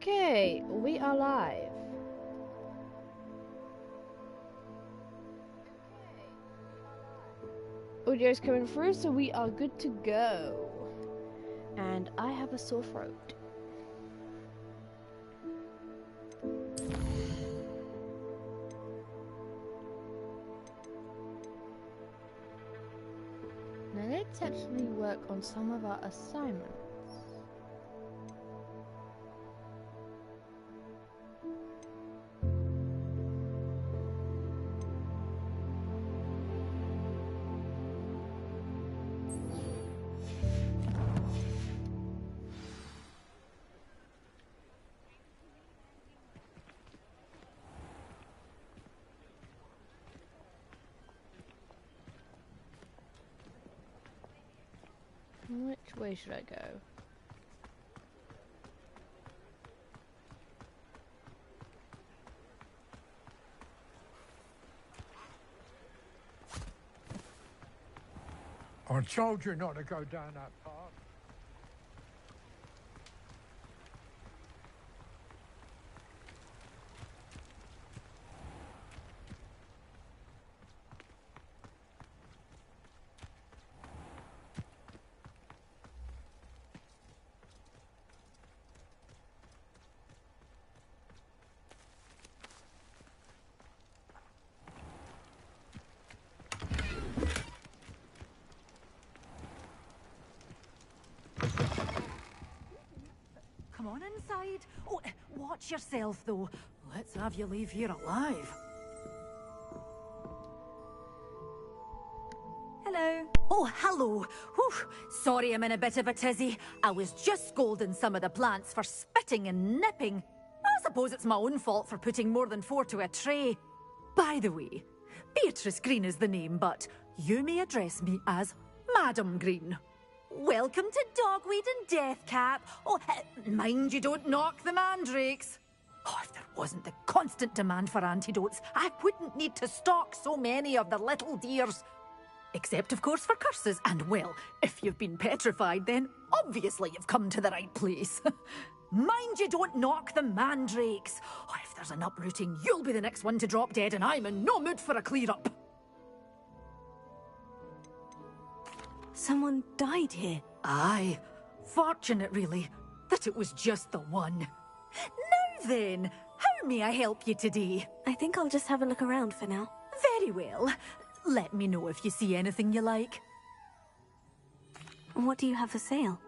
Okay, we are live. Audio's coming through, so we are good to go. And I have a sore throat. Now let's actually work on some of our assignments. Which way should I go? I told you not to go down that path. Come on inside. Oh, watch yourself, though. Let's have you leave here alive. Hello. Oh, hello. Whew. Sorry I'm in a bit of a tizzy. I was just scolding some of the plants for spitting and nipping. I suppose it's my own fault for putting more than 4 to a tray. By the way, Beatrice Green is the name, but you may address me as Madam Green. Welcome to Dogweed and Deathcap. Oh, mind you don't knock the mandrakes. Oh, if there wasn't the constant demand for antidotes, I wouldn't need to stock so many of the little dears. Except, of course, for curses. And, well, if you've been petrified, then obviously you've come to the right place. Mind you don't knock the mandrakes. Oh, if there's an uprooting, you'll be the next one to drop dead, and I'm in no mood for a clear-up. Someone died here. Aye. Fortunate, really, that it was just the one. Now then, how may I help you today? I think I'll just have a look around for now. Very well. Let me know if you see anything you like. What do you have for sale?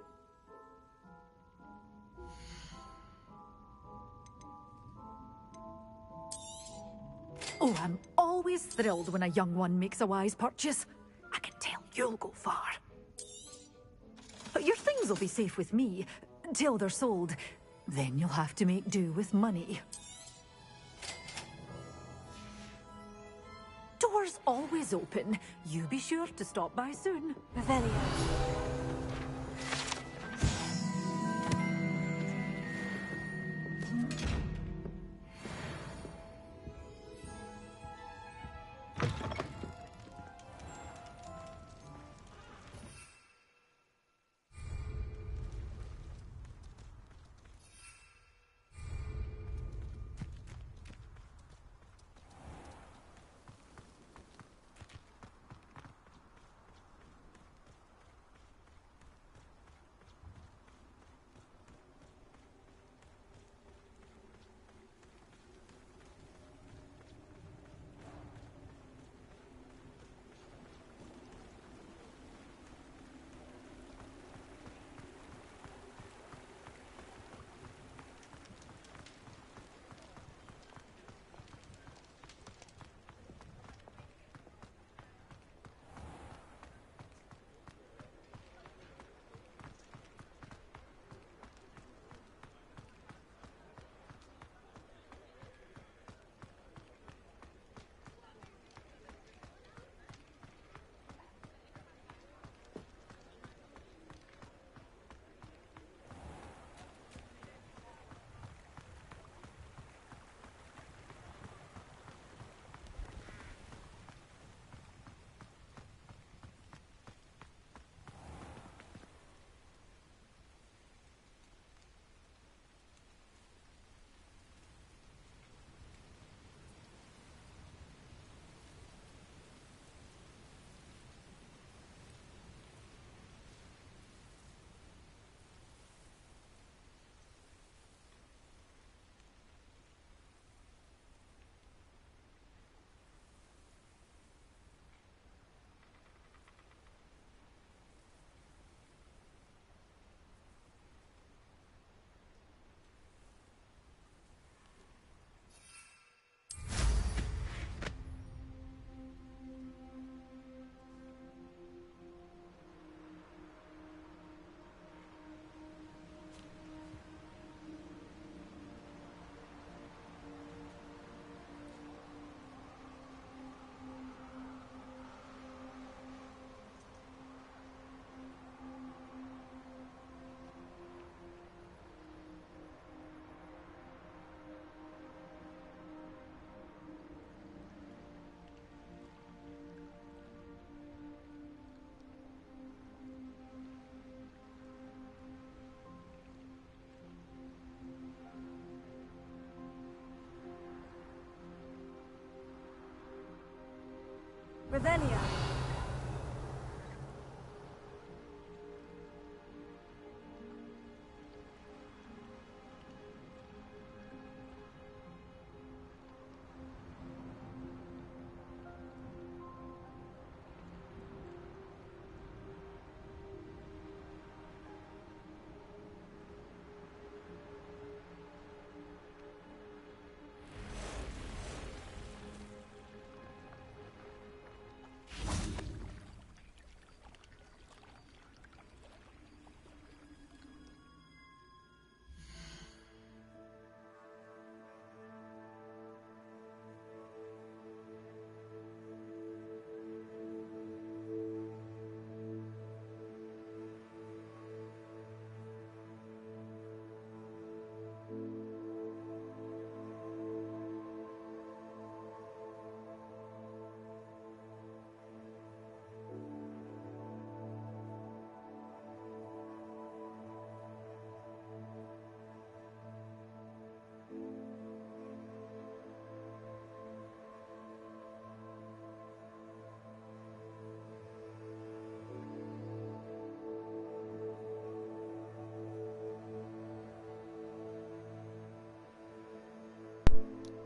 Oh, I'm always thrilled when a young one makes a wise purchase. I can tell you'll go far. But your things will be safe with me, till they're sold. Then you'll have to make do with money. Doors always open. You be sure to stop by soon. Revelio. Revelia.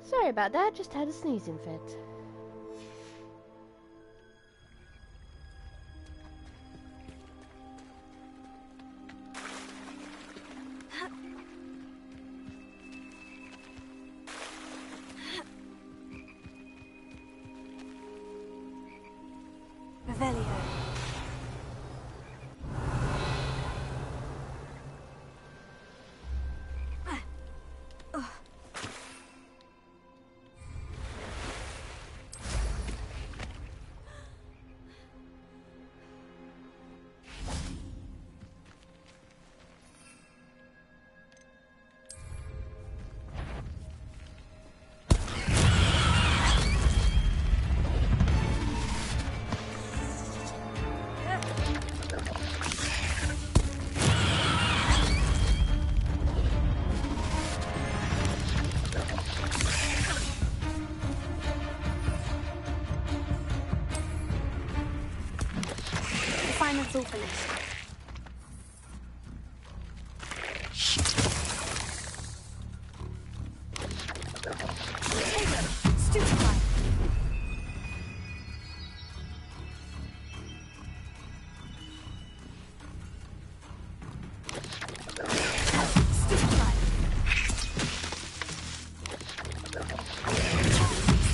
Sorry about that, just had a sneezing fit. Revelio. It's all finished. Stupefy. Stupefy.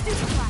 Stupefy.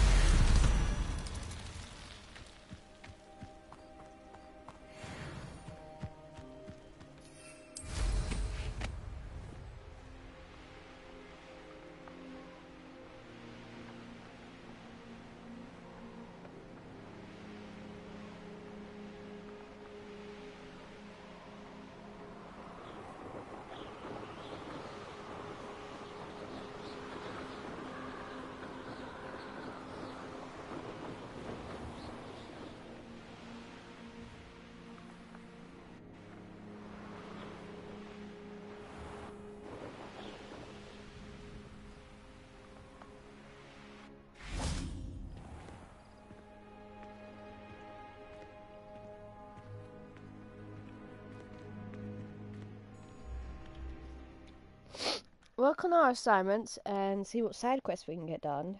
Work on our assignments and see what side quests we can get done.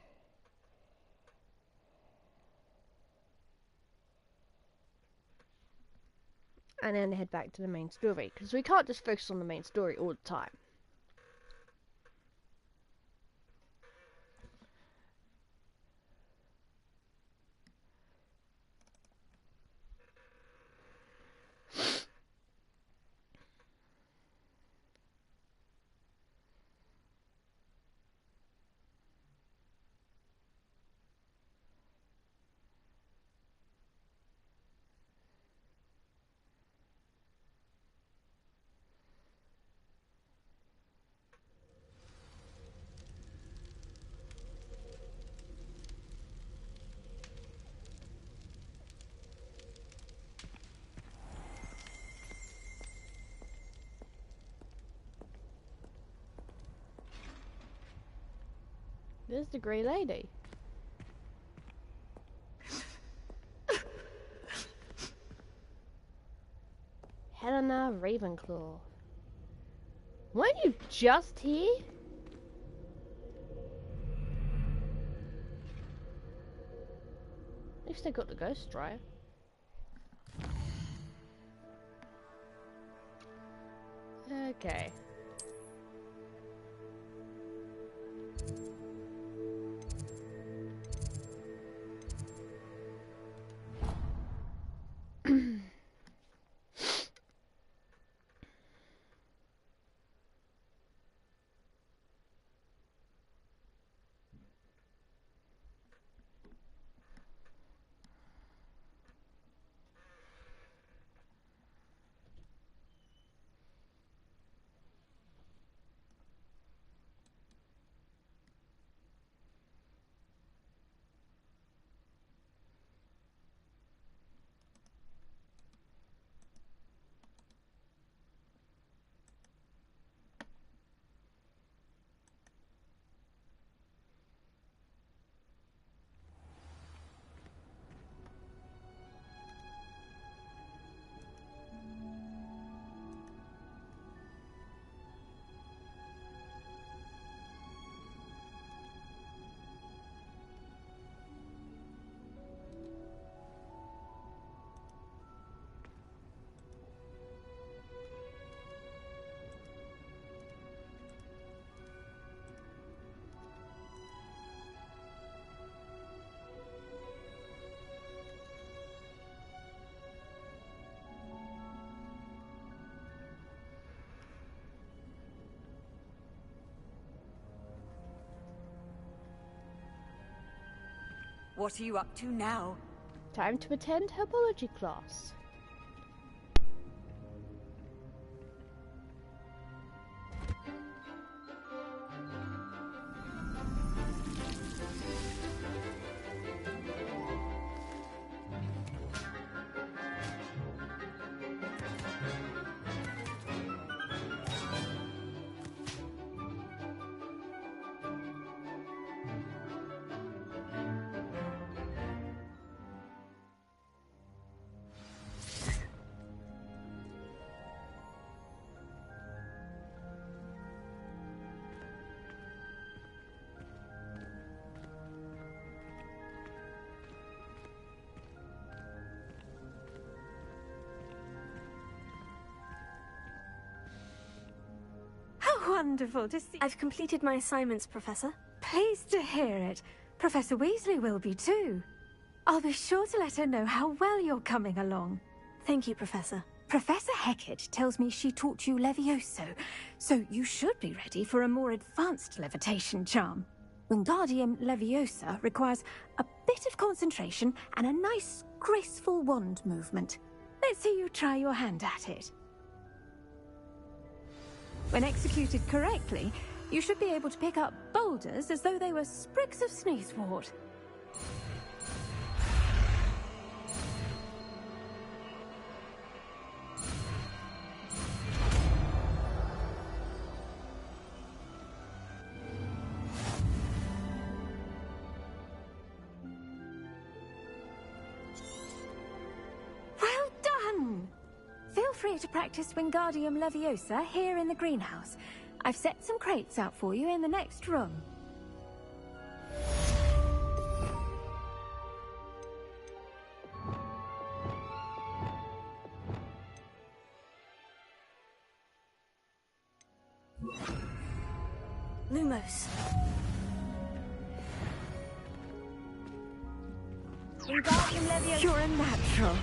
And then head back to the main story, because we can't just focus on the main story all the time. There's the Grey Lady. Anna Ravenclaw. Weren't you just here? At least I got the ghost right. Okay. What are you up to now? Time to attend herbology class. Wonderful to see. I've completed my assignments, Professor. Pleased to hear it. Professor Weasley will be too. I'll be sure to let her know how well you're coming along. Thank you, Professor. Professor Hecat tells me she taught you Levioso, so you should be ready for a more advanced levitation charm. Wingardium Leviosa requires a bit of concentration and a nice, graceful wand movement. Let's see you try your hand at it. When executed correctly, you should be able to pick up boulders as though they were sprigs of sneezewort. Well done! Feel free to practice Wingardium Leviosa here in the greenhouse. I've set some crates out for you in the next room. Lumos. Wingardium Leviosa. You're a natural.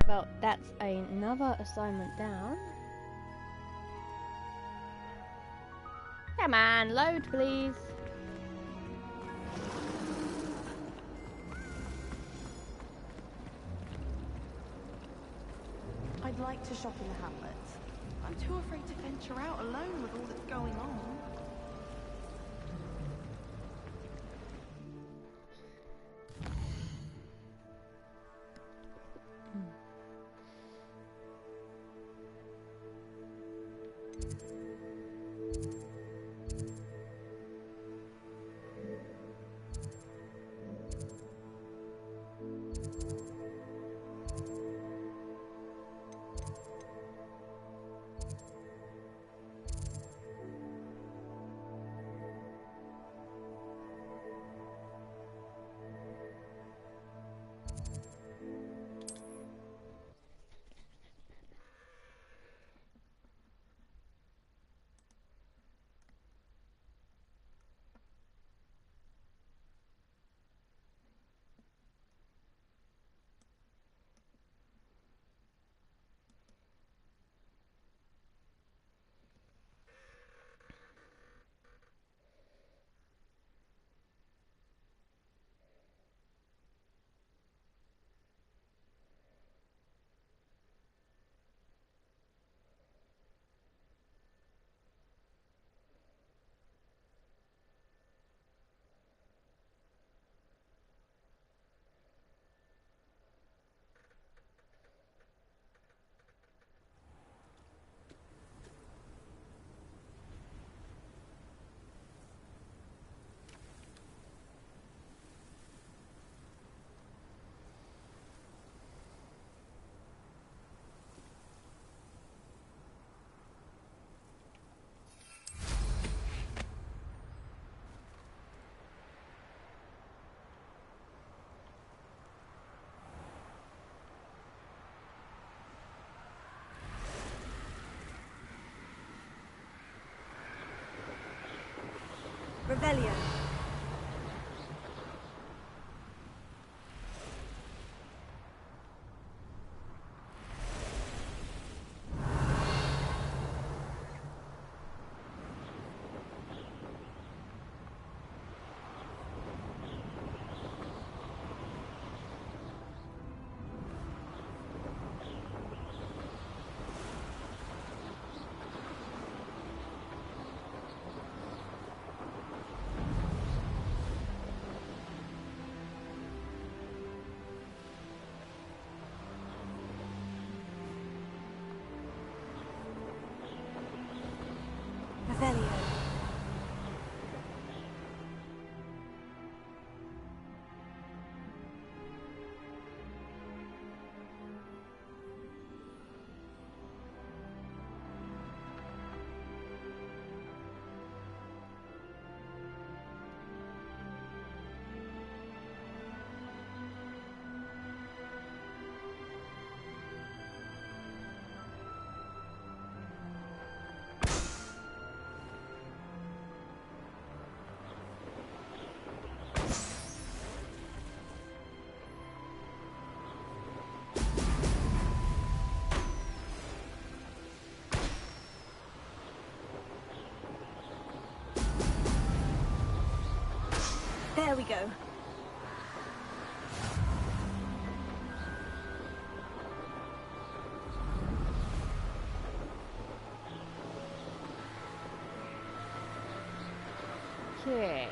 Well, that's another assignment down. Come on, load, please. I'd like to shop in the hamlet. I'm too afraid to venture out alone with all that's going on. Revelio. Revelio. There we go. Okay.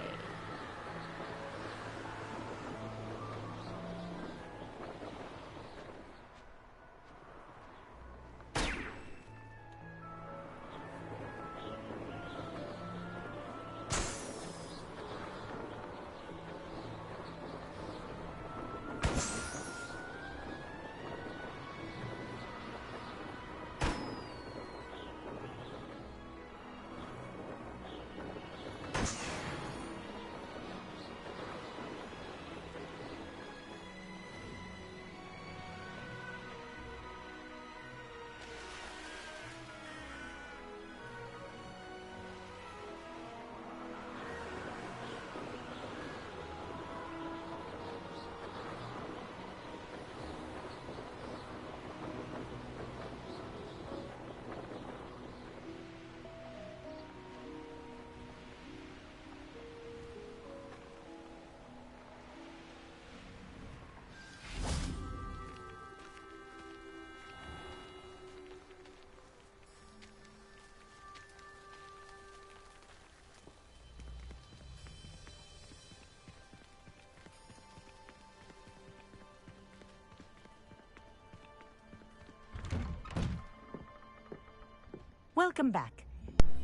Welcome back.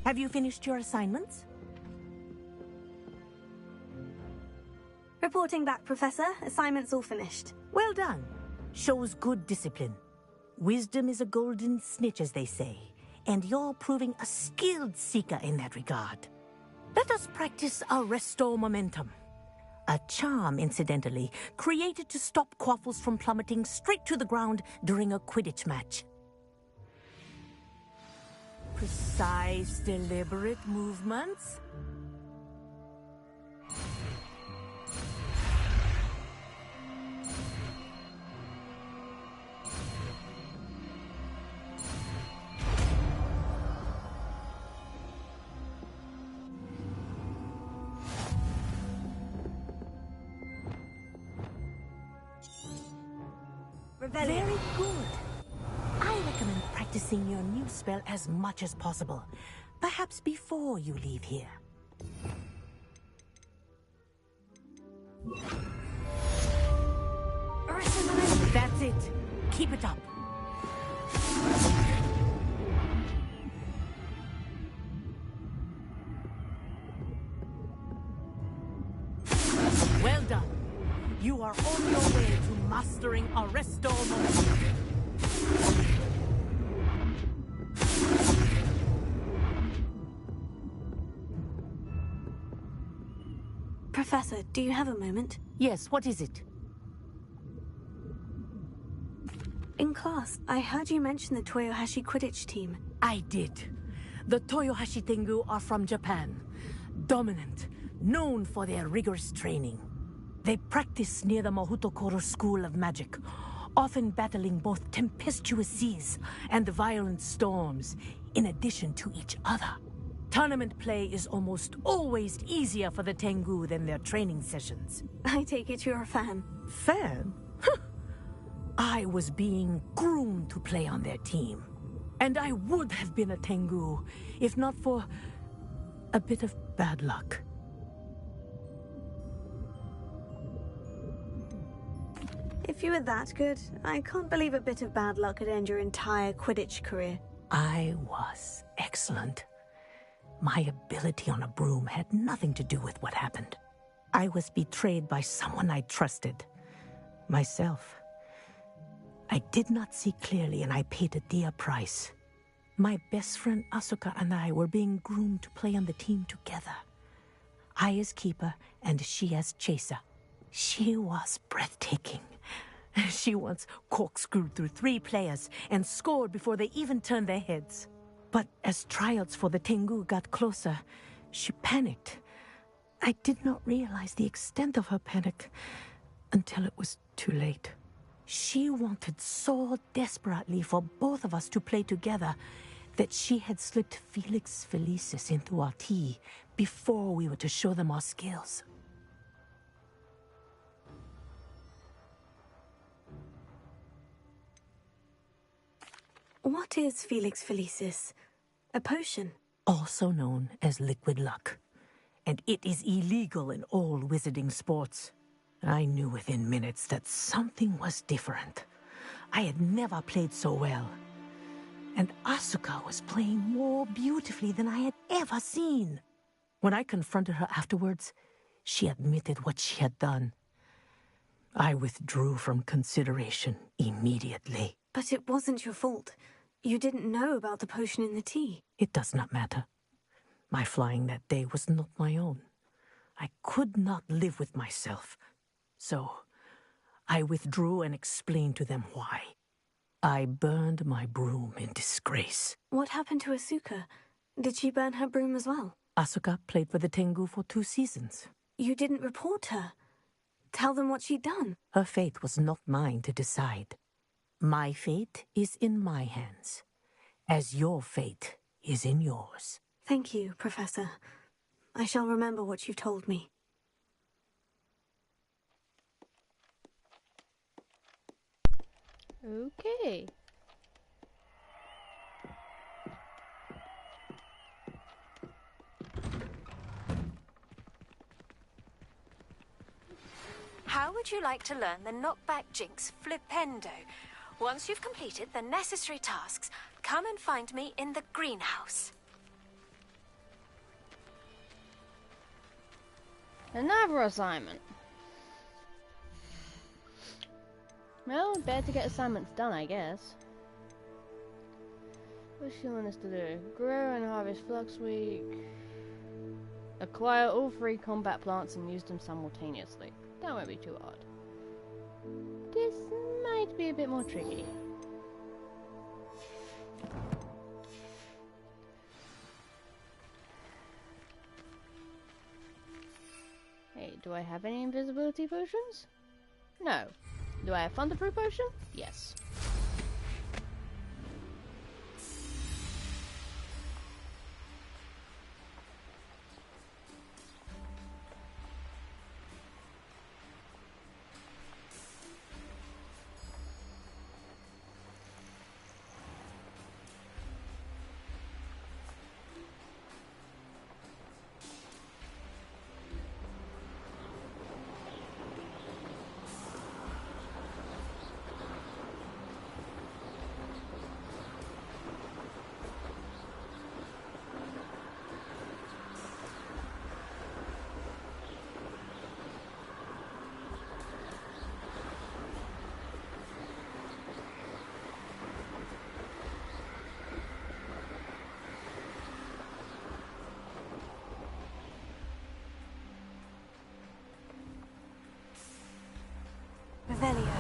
Have you finished your assignments? Reporting back, Professor. Assignment's all finished. Well done. Shows good discipline. Wisdom is a golden snitch, as they say, and you're proving a skilled seeker in that regard. Let us practice Arresto Momentum. A charm, incidentally, created to stop quaffles from plummeting straight to the ground during a Quidditch match. Precise, deliberate movements. Very good. I recommend practicing your new spell as much as possible. Perhaps before you leave here. That's it. Keep it up. Well done. You are on your way to mastering Arresto Momentum. Professor, do you have a moment? Yes, what is it? In class, I heard you mention the Toyohashi Quidditch team. I did. The Toyohashi Tengu are from Japan. Dominant, known for their rigorous training. They practice near the Mahutokoro School of Magic, often battling both tempestuous seas and violent storms, in addition to each other. Tournament play is almost always easier for the Tengu than their training sessions. I take it you're a fan. Fan? I was being groomed to play on their team. And I would have been a Tengu, if not for a bit of bad luck. If you were that good, I can't believe a bit of bad luck could end your entire Quidditch career. I was excellent. My ability on a broom had nothing to do with what happened. I was betrayed by someone I trusted. Myself. I did not see clearly, and I paid a dear price. My best friend Asuka and I were being groomed to play on the team together. I as keeper, and she as chaser. She was breathtaking. She once corkscrewed through 3 players and scored before they even turned their heads. But as tryouts for the Tengu got closer, she panicked. I did not realize the extent of her panic until it was too late. She wanted so desperately for both of us to play together that she had slipped Felix Felicis into our tea before we were to show them our skills. What is Felix Felicis? A potion? Also known as liquid luck. And it is illegal in all wizarding sports. I knew within minutes that something was different. I had never played so well. And Asuka was playing more beautifully than I had ever seen. When I confronted her afterwards, she admitted what she had done. I withdrew from consideration immediately. But it wasn't your fault. You didn't know about the potion in the tea. It does not matter. My flying that day was not my own. I could not live with myself. So, I withdrew and explained to them why. I burned my broom in disgrace. What happened to Asuka? Did she burn her broom as well? Asuka played for the Tengu for 2 seasons. You didn't report her. Tell them what she'd done. Her fate was not mine to decide. My fate is in my hands, as your fate is in yours. Thank you, Professor. I shall remember what you've told me. Okay. How would you like to learn the knockback jinx Flipendo? Once you've completed the necessary tasks, come and find me in the greenhouse. Another assignment. Well, better to get assignments done, I guess. What's she want us to do? Grow and harvest Fluxweek. Acquire all 3 combat plants and use them simultaneously. That won't be too hard. This might be a bit more tricky. Hey, do I have any invisibility potions? No. Do I have Thunderproof potion? Yes. Revelio.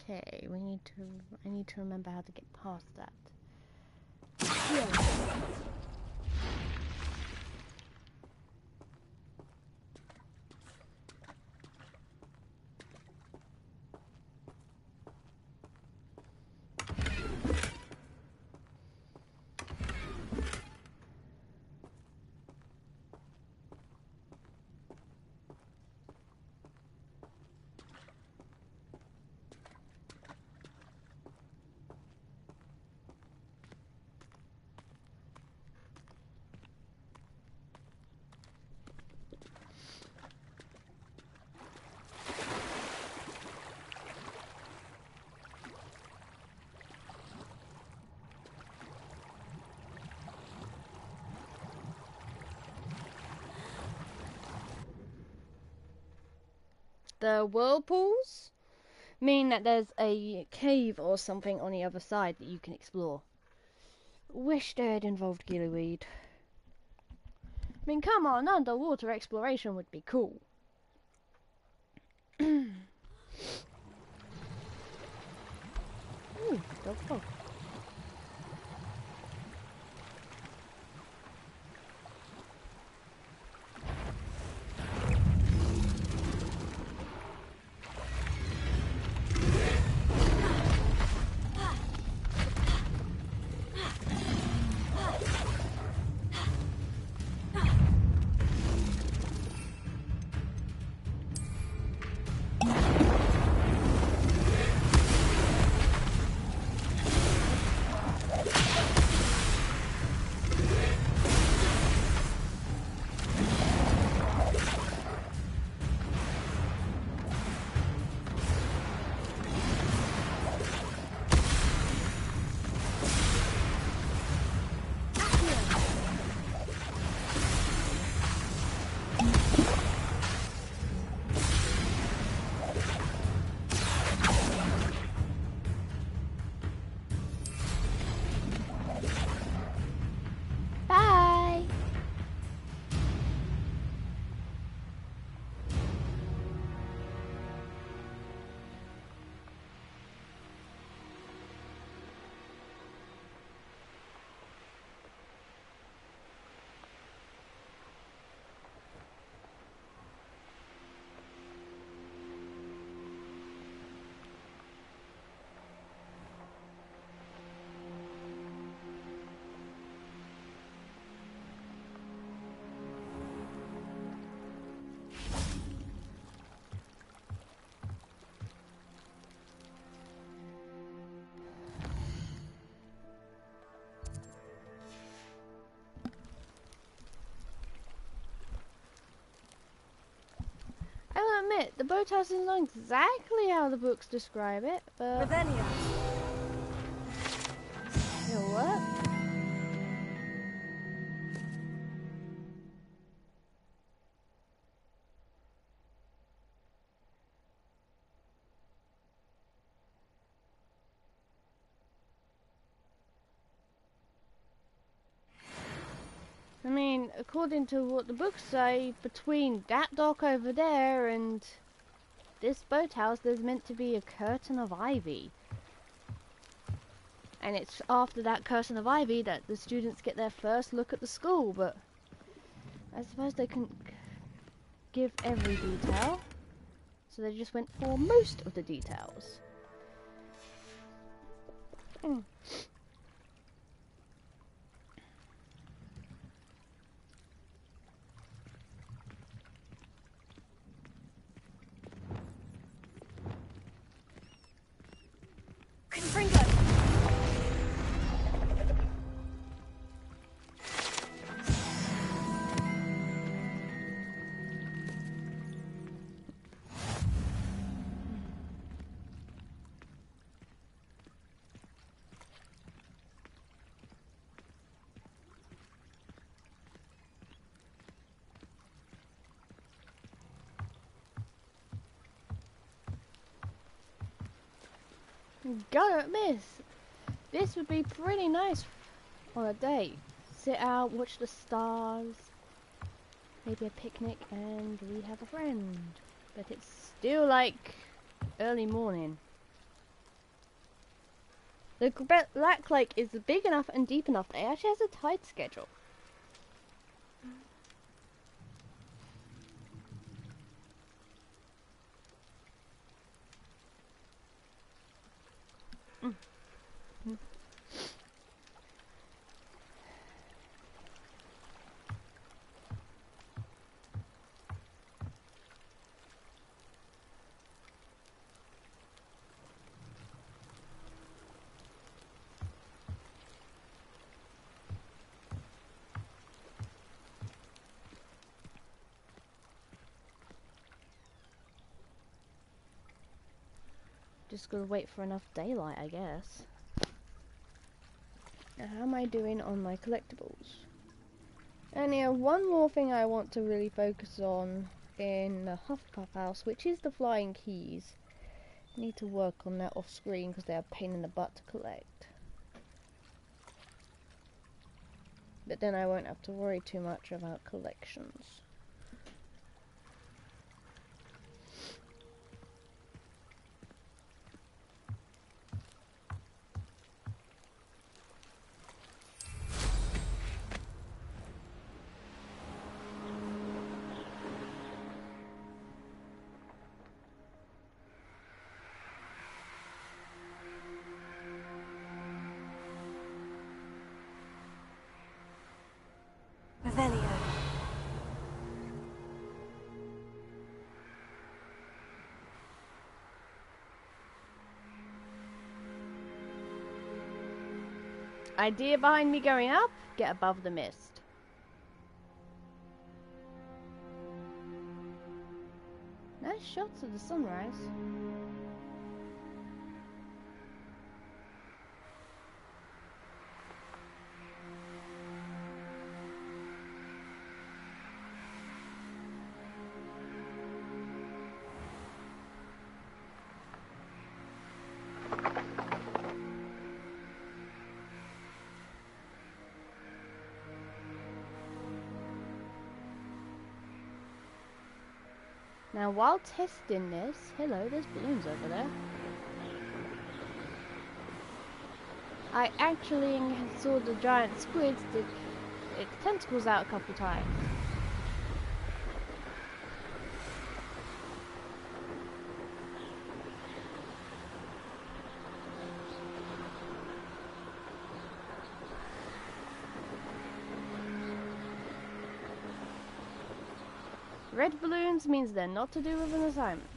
Okay, I need to remember how to get past that. The whirlpools mean that there's a cave or something on the other side that you can explore. Wish they had involved gillyweed. I mean, come on, underwater exploration would be cool. Ooh, dog. the boathouse is not exactly how the books describe it, but Revelio. it'll work. I mean, according to what the books say, between that dock over there and this boathouse, there's meant to be a curtain of ivy. And it's after that curtain of ivy that the students get their first look at the school, but I suppose they couldn't give every detail, so they just went for most of the details. Confringo. Gotta admit, this would be pretty nice on a date. Sit out, watch the stars, maybe a picnic, and we have a friend. But it's still like early morning. The Black Lake is big enough and deep enough that it actually has a tide schedule. Just gotta wait for enough daylight, I guess. Now, how am I doing on my collectibles? And yeah, one more thing I want to really focus on in the Hufflepuff house, which is the flying keys. I need to work on that off screen because they're a pain in the butt to collect. But then I won't have to worry too much about collections. Revelio. Idea behind me going up? Get above the mist. Nice shots of the sunrise. Now, while testing this, hello, there's balloons over there. I actually saw the giant squid stick its tentacles out a couple times. Red balloons means they're not to do with an assignment.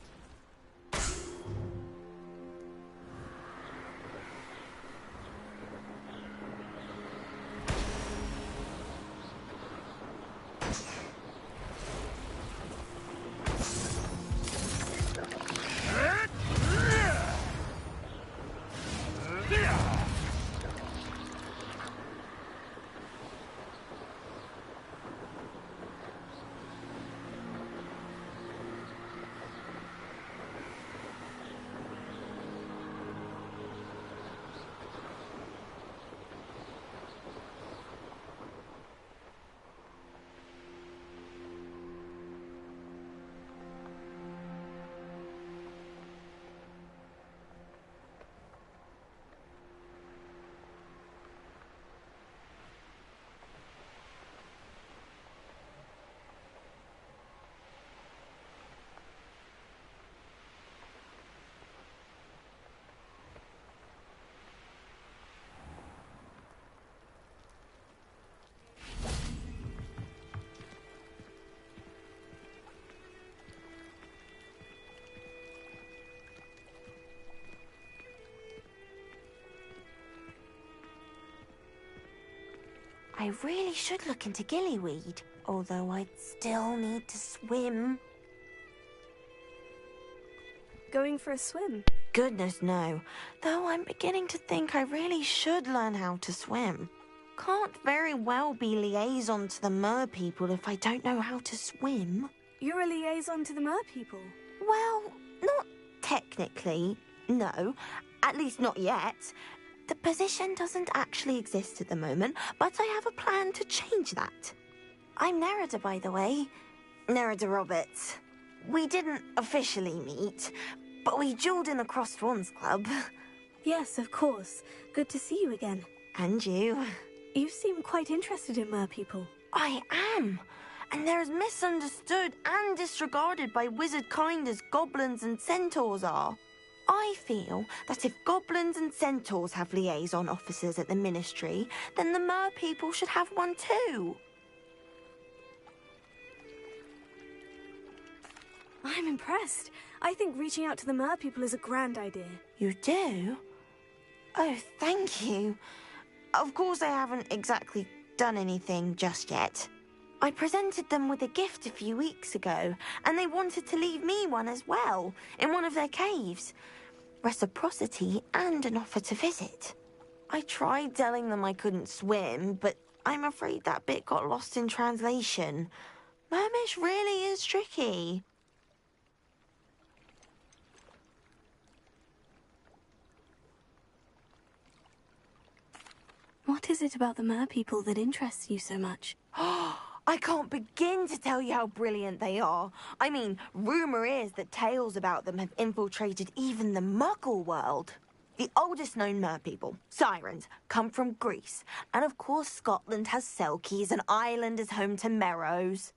I really should look into gillyweed, although I'd still need to swim. Going for a swim? Goodness, no. Though I'm beginning to think I really should learn how to swim. Can't very well be liaison to the mer people if I don't know how to swim. You're a liaison to the mer people? Well, not technically, no. At least not yet. The position doesn't actually exist at the moment, but I have a plan to change that. I'm Nerida, by the way. Nerida Roberts. We didn't officially meet, but we duelled in the Crossed Swans Club. Yes, of course. Good to see you again. And you. You seem quite interested in mer people. I am. And they're as misunderstood and disregarded by wizard kind as goblins and centaurs are. I feel that if goblins and centaurs have liaison officers at the ministry, then the mer people should have one too. I'm impressed. I think reaching out to the mer people is a grand idea. You do? Oh, thank you. Of course I haven't exactly done anything just yet. I presented them with a gift a few weeks ago, and they wanted to leave me one as well, in one of their caves. Reciprocity and an offer to visit. I tried telling them I couldn't swim, but I'm afraid that bit got lost in translation. Mermish really is tricky. What is it about the mer people that interests you so much? I can't begin to tell you how brilliant they are. I mean, rumour is that tales about them have infiltrated even the Muggle world. The oldest known mer people, sirens, come from Greece. And of course Scotland has Selkies and Ireland is home to Merrows.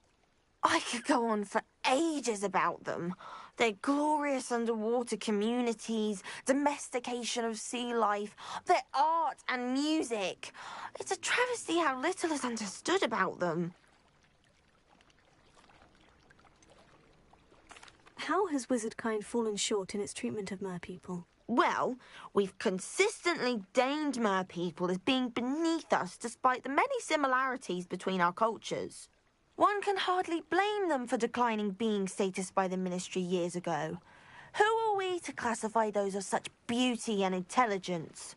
I could go on for ages about them. Their glorious underwater communities, domestication of sea life, their art and music. It's a travesty how little is understood about them. How has wizardkind fallen short in its treatment of mer people? Well, we've consistently deemed mer people as being beneath us despite the many similarities between our cultures. One can hardly blame them for declining being status by the ministry years ago. Who are we to classify those of such beauty and intelligence?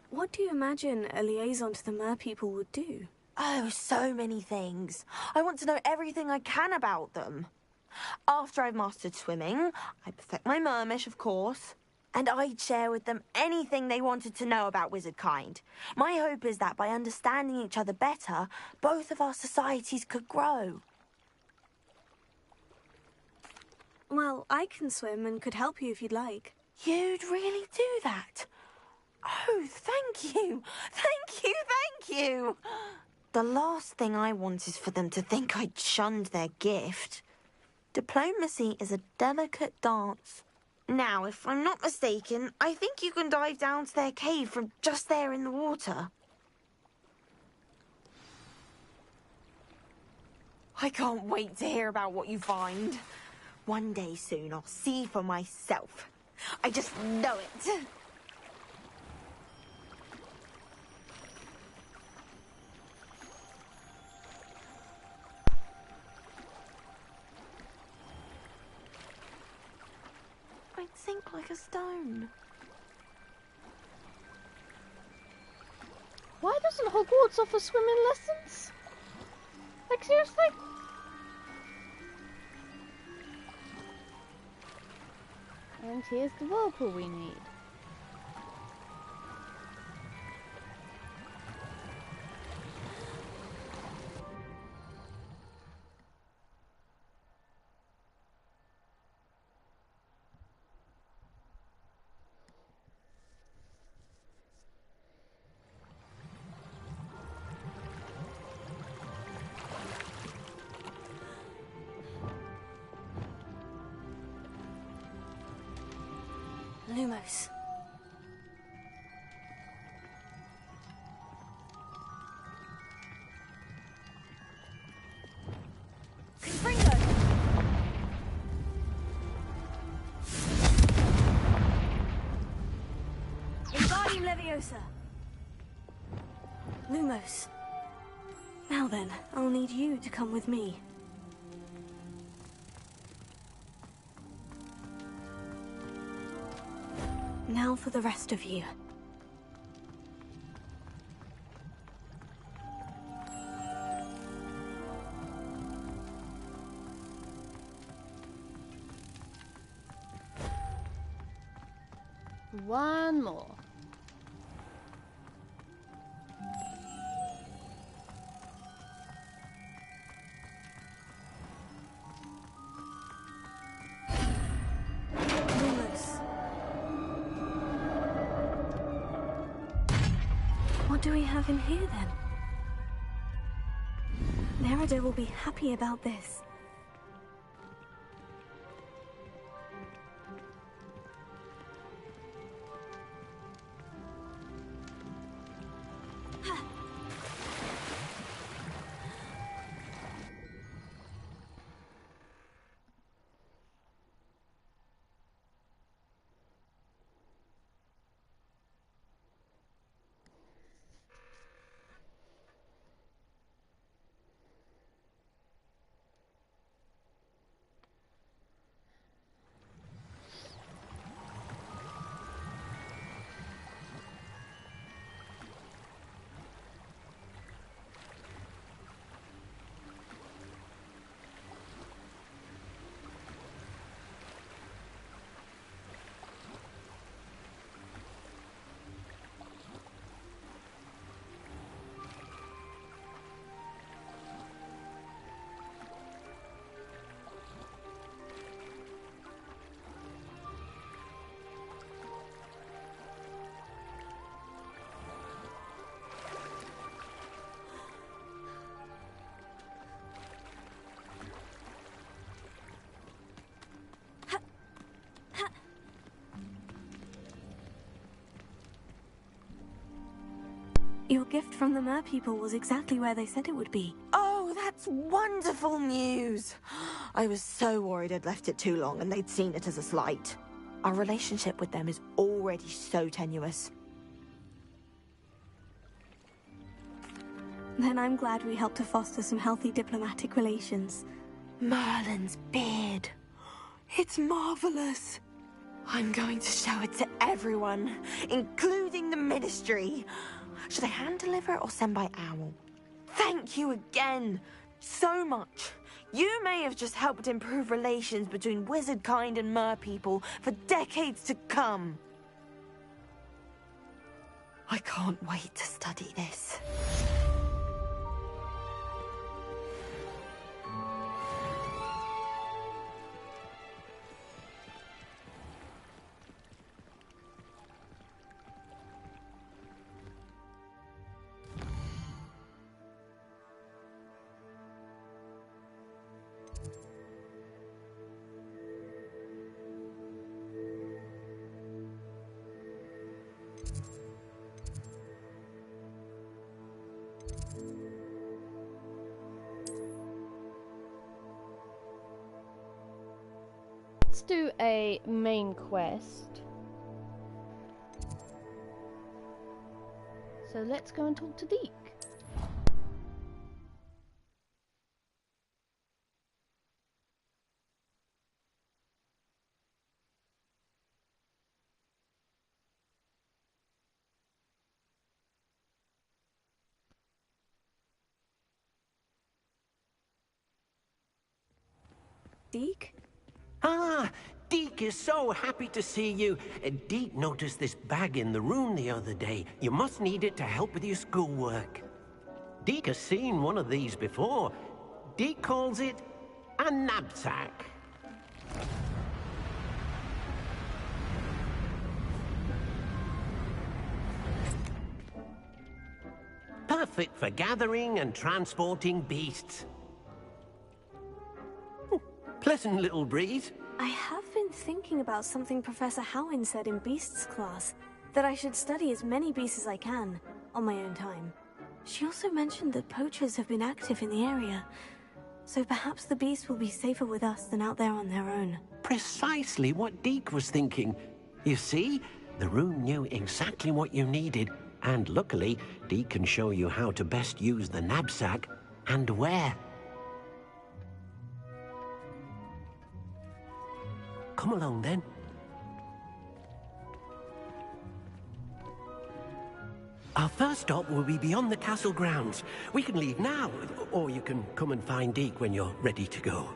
What do you imagine a liaison to the mer people would do? Oh, so many things. I want to know everything I can about them. After I've mastered swimming, I perfect my mermish, of course, and I'd share with them anything they wanted to know about wizardkind. My hope is that by understanding each other better, both of our societies could grow. Well, I can swim and could help you if you'd like. You'd really do that? Oh, thank you! Thank you, thank you! The last thing I want is for them to think I'd shunned their gift. Diplomacy is a delicate dance. Now, if I'm not mistaken, I think you can dive down to their cave from just there in the water. I can't wait to hear about what you find. One day soon, I'll see for myself. I just know it. I'd sink like a stone. Why doesn't Hogwarts offer swimming lessons? Like, seriously? And here's the whirlpool we need. Lumos. Confringo! Wingardium Leviosa. Lumos. Now then, I'll need you to come with me. Now for the rest of you. One more. Lumos. What do we have in here then? Nerida will be happy about this. Your gift from the merpeople was exactly where they said it would be. Oh, that's wonderful news. I was so worried I'd left it too long and they'd seen it as a slight. Our relationship with them is already so tenuous. Then I'm glad we helped to foster some healthy diplomatic relations. Merlin's beard. It's marvelous. I'm going to show it to everyone, including the Ministry. Should I hand deliver it or send by owl? Thank you again so much. You may have just helped improve relations between wizard kind and merpeople for decades to come. I can't wait to study this. Let's do a main quest. So let's go and talk to Deek. Deek? Ah, Deek is so happy to see you. Deek noticed this bag in the room the other day. You must need it to help with your schoolwork. Deek has seen one of these before. Deek calls it a knapsack. Perfect for gathering and transporting beasts. Pleasant little breeze. I have been thinking about something Professor Howin said in Beasts class, that I should study as many beasts as I can, on my own time. She also mentioned that poachers have been active in the area, so perhaps the beasts will be safer with us than out there on their own. Precisely what Deek was thinking. You see, the room knew exactly what you needed, and luckily, Deek can show you how to best use the knapsack and where. Come along, then. Our first stop will be beyond the castle grounds. We can leave now, or you can come and find Deek when you're ready to go.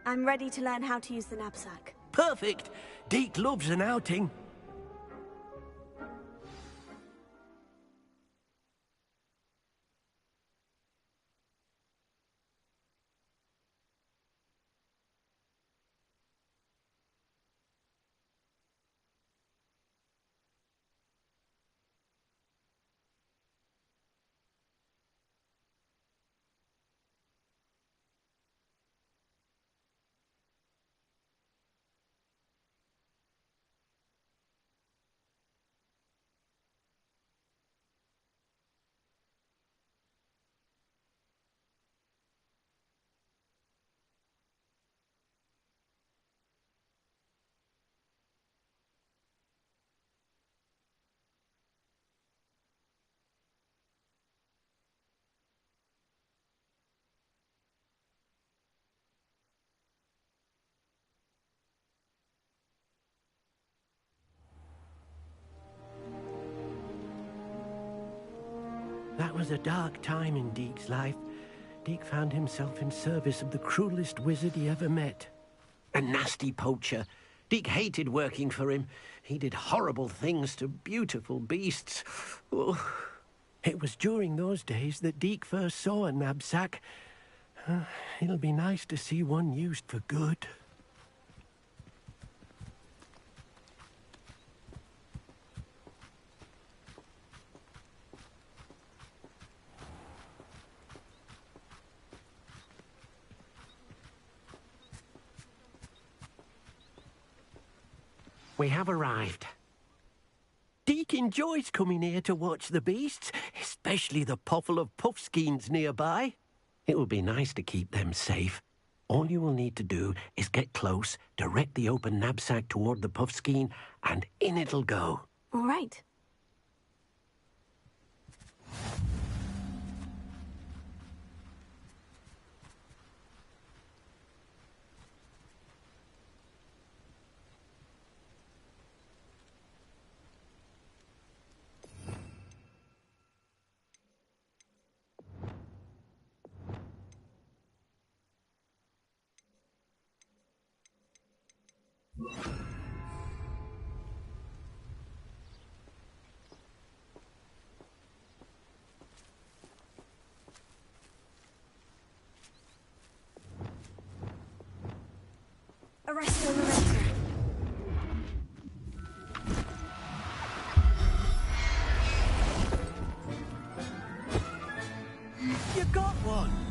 I'm ready to learn how to use the knapsack. Perfect! Deek loves an outing. That was a dark time in Deek's life. Deek found himself in service of the cruelest wizard he ever met. A nasty poacher. Deek hated working for him. He did horrible things to beautiful beasts. Oh. It was during those days that Deek first saw a knapsack. It'll be nice to see one used for good. We have arrived. Deek enjoys coming here to watch the beasts, especially the puffle of puffskeins nearby. It will be nice to keep them safe. All you will need to do is get close, direct the open knapsack toward the puffskein, and in it'll go. All right. Arresto Lorenzo. You got one!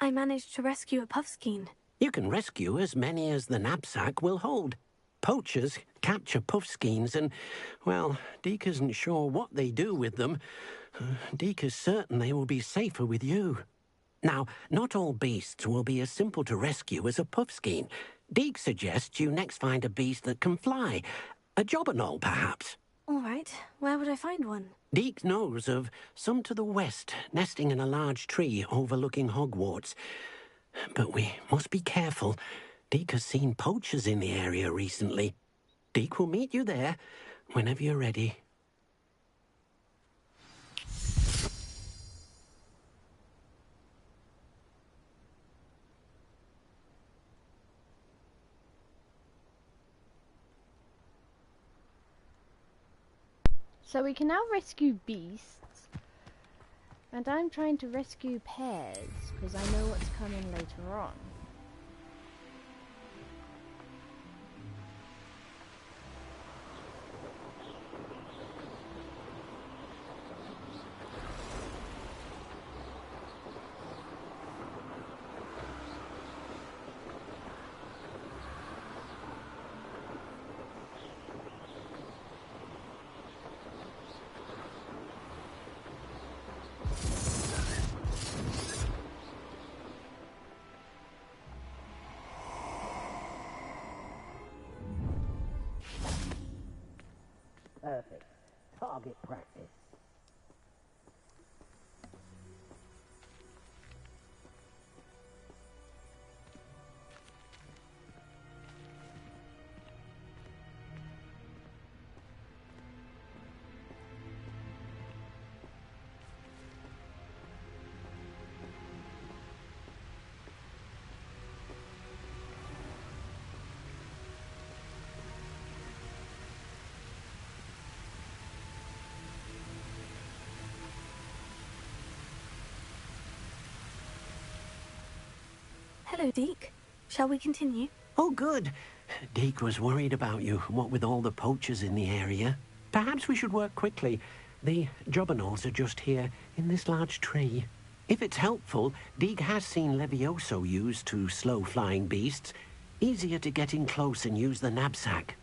I managed to rescue a puffskein. You can rescue as many as the knapsack will hold. Poachers capture puffskeins and, well, Deek isn't sure what they do with them. Deek is certain they will be safer with you. Now, not all beasts will be as simple to rescue as a puffskein. Deek suggests you next find a beast that can fly. A jobberknoll, perhaps. All right, where would I find one? Deek knows of some to the west, nesting in a large tree overlooking Hogwarts. But we must be careful. Deek has seen poachers in the area recently. Deek will meet you there whenever you're ready. So we can now rescue beasts, and I'm trying to rescue pears because I know what's coming later on. Perfect. Target practice. Hello, Deek. Shall we continue? Oh, good. Deek was worried about you, what with all the poachers in the area. Perhaps we should work quickly. The jobberknolls are just here, in this large tree. If it's helpful, Deek has seen Levioso used to slow flying beasts. Easier to get in close and use the knapsack.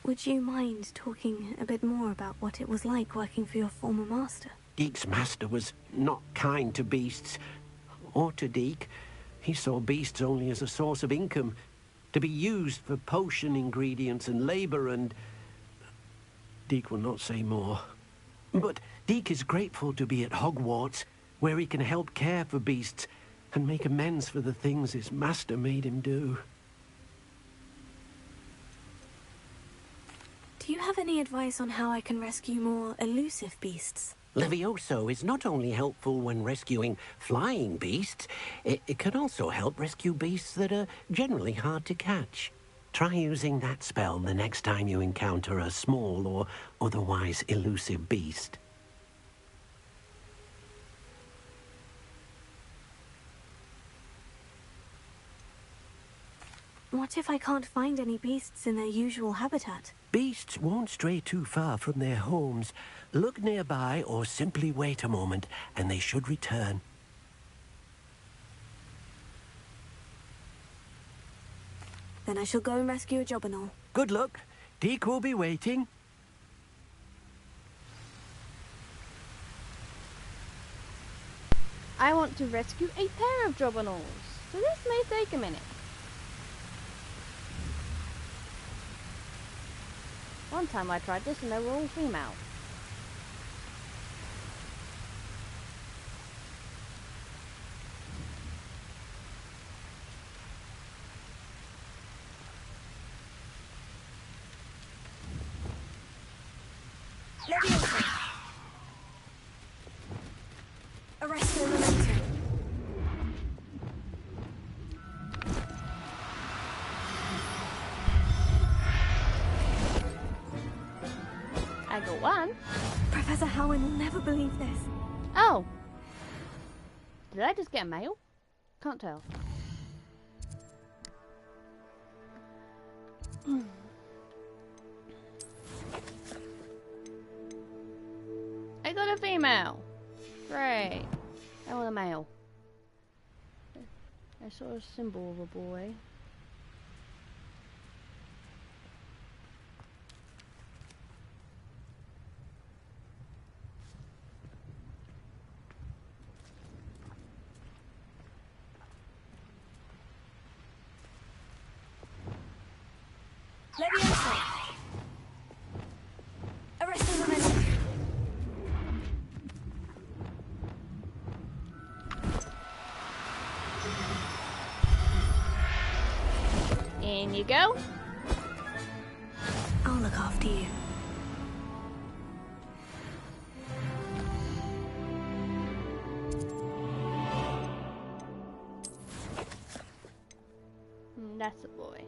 Would you mind talking a bit more about what it was like working for your former master? Deek's master was not kind to beasts, or to Deek. He saw beasts only as a source of income, to be used for potion ingredients and labor, and Deek will not say more. But Deek is grateful to be at Hogwarts, where he can help care for beasts and make amends for the things his master made him do. Do you have any advice on how I can rescue more elusive beasts? Levioso is not only helpful when rescuing flying beasts, it can also help rescue beasts that are generally hard to catch. Try using that spell the next time you encounter a small or otherwise elusive beast. What if I can't find any beasts in their usual habitat? Beasts won't stray too far from their homes. Look nearby or simply wait a moment, and they should return. Then I shall go and rescue a jobberknoll. Good luck. Deek will be waiting. I want to rescue a pair of jobberknolls, so this may take a minute. One time I tried this and they were all female. Leviosa! Arrest the momentum. I got one. Professor Howin will never believe this. Oh. Did I just get a mail? Can't tell. I got a female. Great. I want a male. I saw a symbol of a boy. Leviosa! Arrest the woman! In you go. I'll look after you. That's a boy.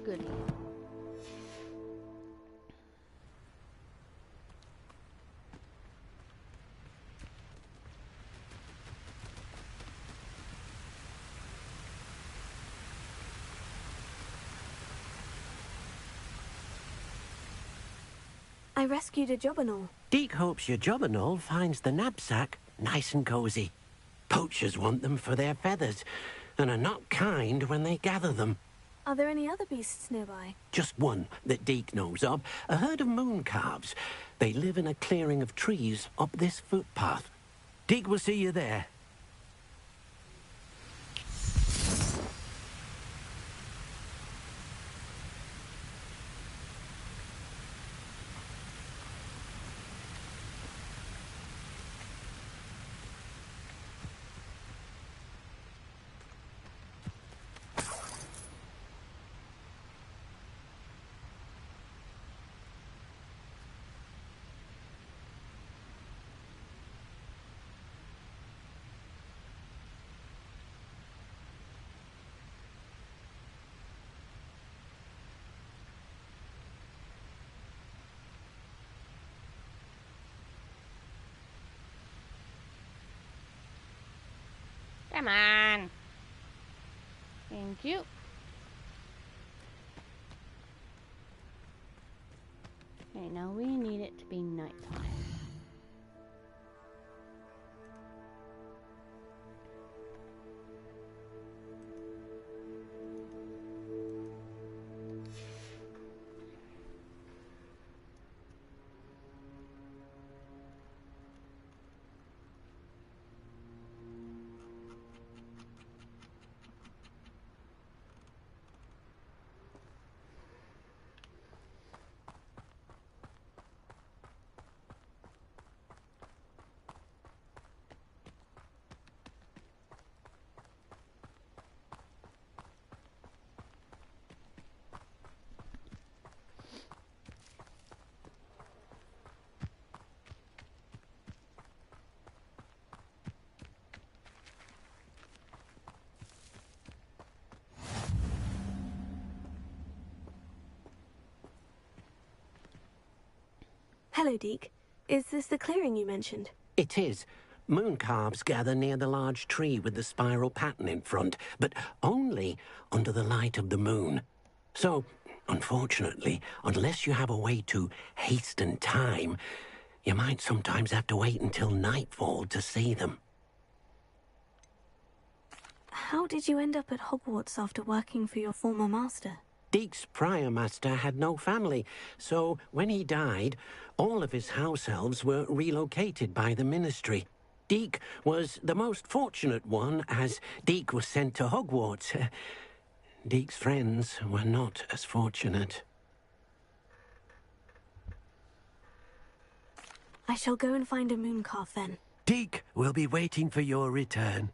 Goody. I rescued a Jobberknoll. Deek hopes your Jobberknoll finds the knapsack nice and cozy. Poachers want them for their feathers, and are not kind when they gather them. Are there any other beasts nearby? Just one that Deek knows of, a herd of moon calves. They live in a clearing of trees up this footpath. Deek will see you there. Come on. Thank you. Okay, now we need it to be nighttime. Hello, Deek. Is this the clearing you mentioned? It is. Moon calves gather near the large tree with the spiral pattern in front, but only under the light of the moon. So, unfortunately, unless you have a way to hasten time, you might sometimes have to wait until nightfall to see them. How did you end up at Hogwarts after working for your former master? Deek's prior master had no family, so when he died, all of his house elves were relocated by the ministry. Deek was the most fortunate one, as Deek was sent to Hogwarts. Deek's friends were not as fortunate. I shall go and find a mooncalf then. Deek will be waiting for your return.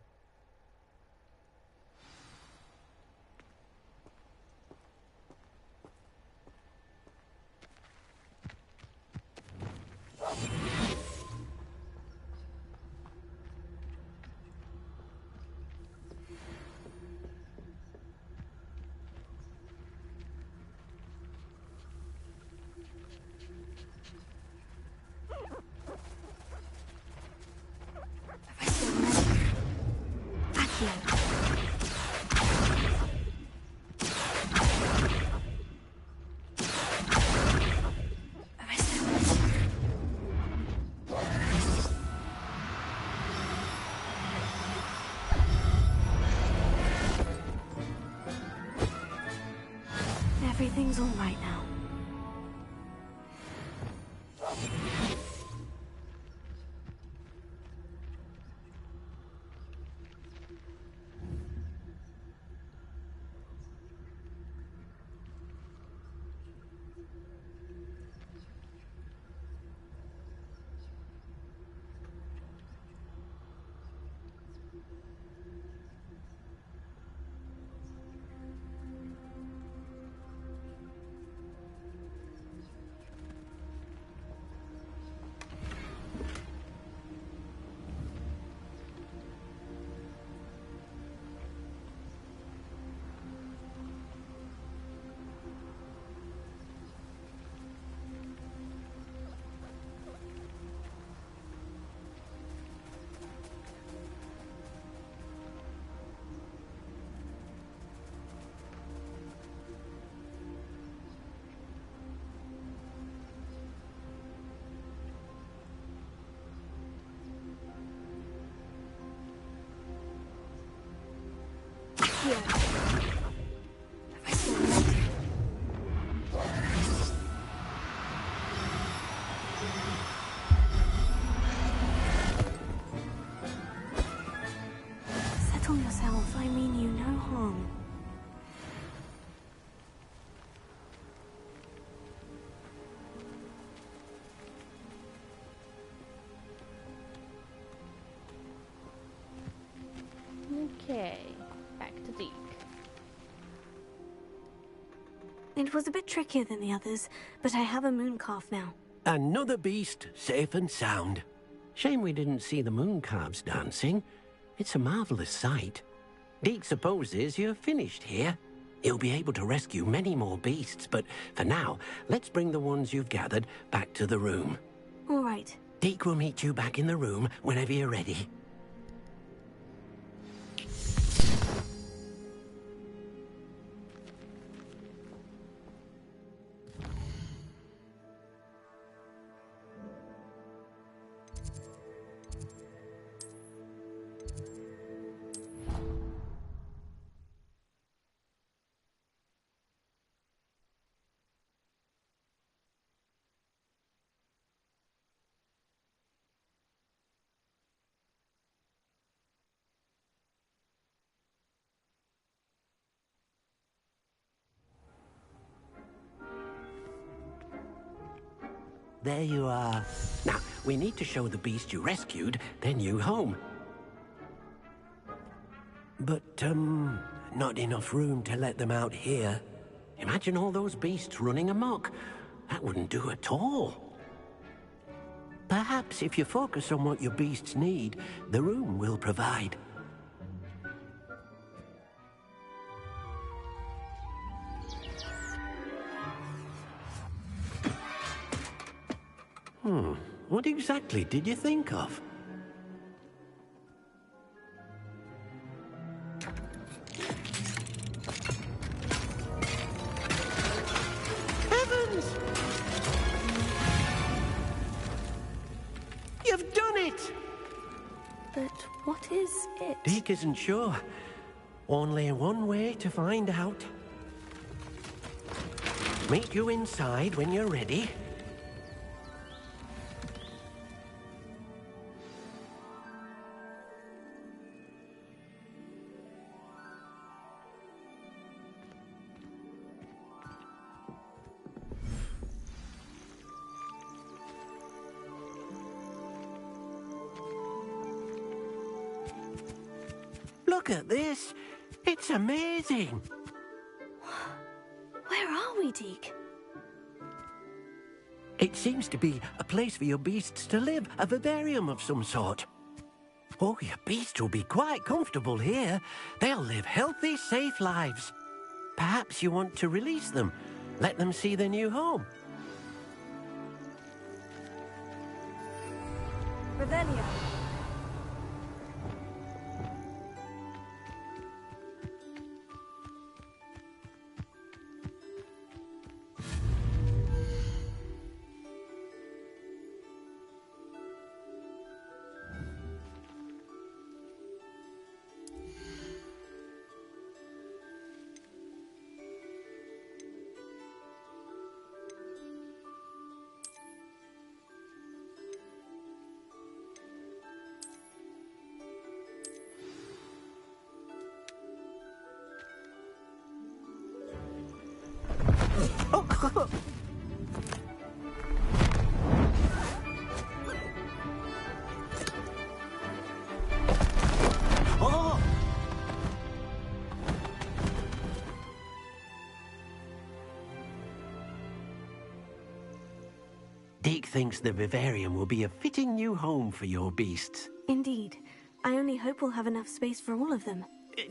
here. Have I still met? Settle yourself. I mean you no harm. Okay, back to Deek. It was a bit trickier than the others, but I have a moon calf now. Another beast, safe and sound. Shame we didn't see the moon calves dancing. It's a marvelous sight. Deek supposes you're finished here. He'll be able to rescue many more beasts, but for now, let's bring the ones you've gathered back to the room. All right. Deek will meet you back in the room whenever you're ready. There you are. Now, we need to show the beast you rescued their new home. But, not enough room to let them out here. Imagine all those beasts running amok. That wouldn't do at all. Perhaps if you focus on what your beasts need, the room will provide. What exactly did you think of? Heavens! You've done it! But what is it? Deek isn't sure. Only one way to find out. Meet you inside when you're ready. Look at this. It's amazing. Where are we, Deek? It seems to be a place for your beasts to live, a vivarium of some sort. Oh, your beasts will be quite comfortable here. They'll live healthy, safe lives. Perhaps you want to release them, let them see their new home. Revelio. Oh! Deek thinks the vivarium will be a fitting new home for your beasts. Indeed. I only hope we'll have enough space for all of them.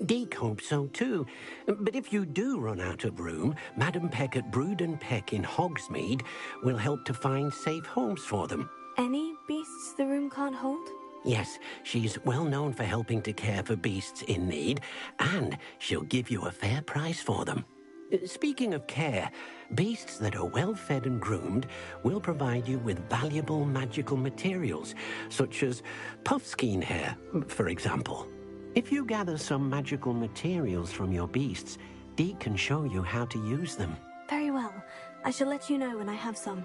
Deek hopes so too. But if you do run out of room, Madam Peck at Brood and Peck in Hogsmeade will help to find safe homes for them. Any beasts the room can't hold? Yes, she's well known for helping to care for beasts in need, and she'll give you a fair price for them. Speaking of care, beasts that are well fed and groomed will provide you with valuable magical materials, such as puffskein hair, for example. If you gather some magical materials from your beasts, Deek can show you how to use them. Very well. I shall let you know when I have some.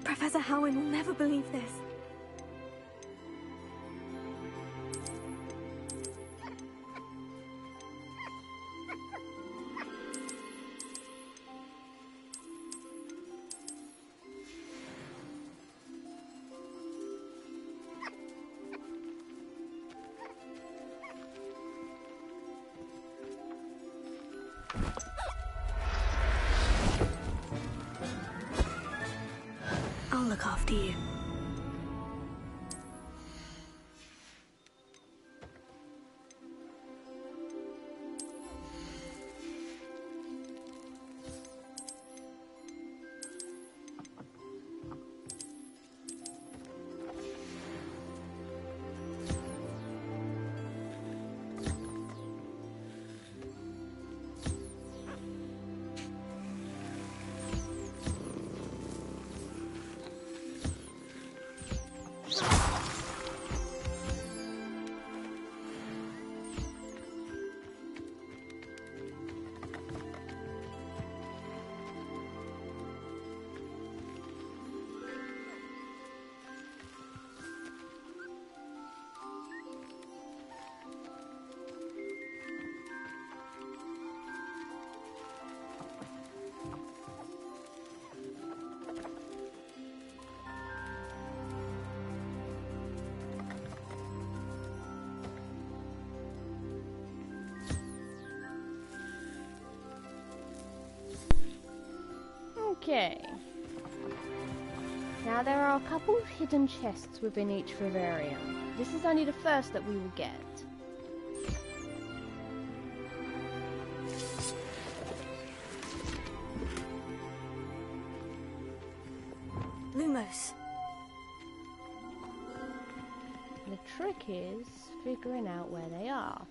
Professor Howin will never believe this. I'll look after you. Okay. Now there are a couple of hidden chests within each vivarium. This is only the first that we will get. Lumos. The trick is figuring out where they are.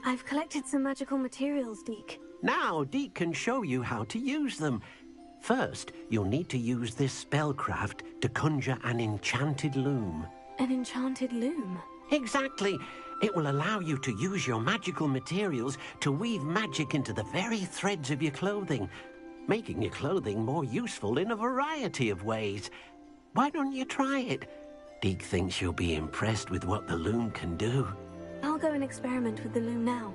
I've collected some magical materials, Deek. Now, Deek can show you how to use them. First, you'll need to use this spellcraft to conjure an enchanted loom. An enchanted loom? Exactly. It will allow you to use your magical materials to weave magic into the very threads of your clothing, making your clothing more useful in a variety of ways. Why don't you try it? Deek thinks you'll be impressed with what the loom can do. I'll go and experiment with the loom now.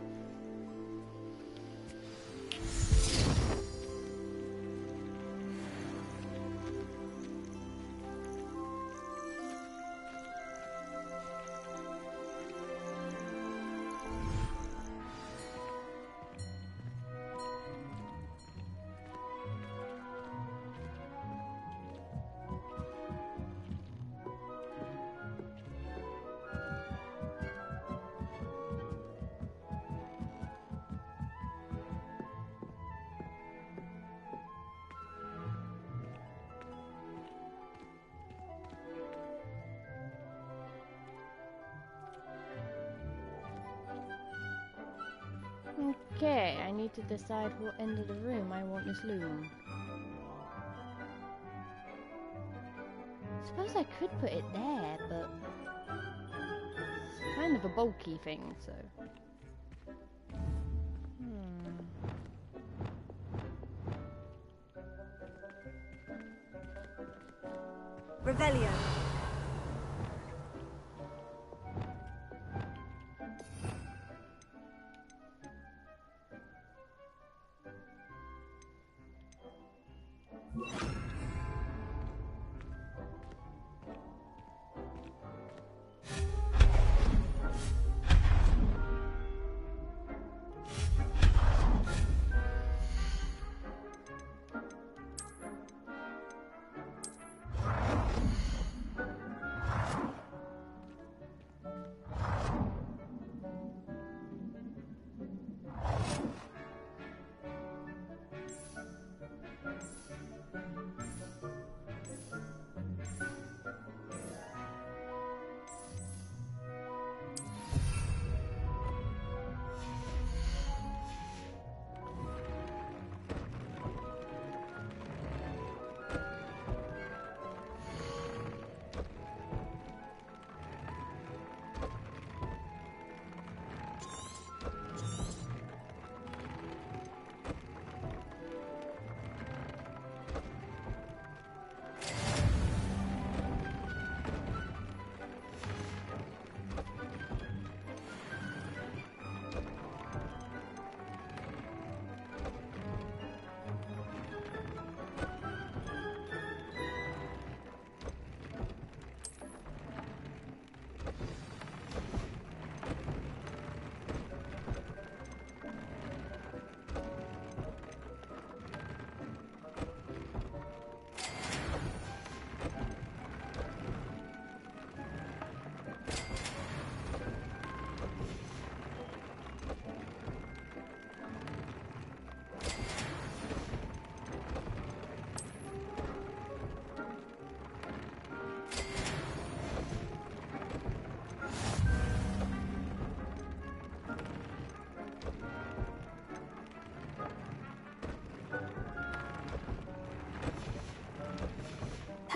Okay, I need to decide what end of the room I want this loom. Suppose I could put it there, but it's kind of a bulky thing, so. Revelio.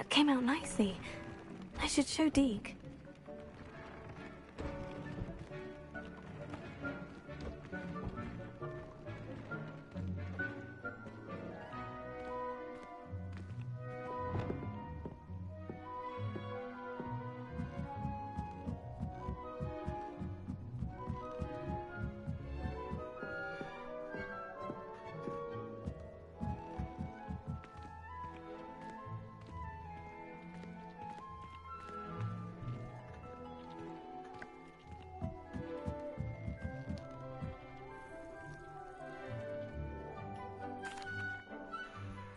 Came out nicely. I should show Deek.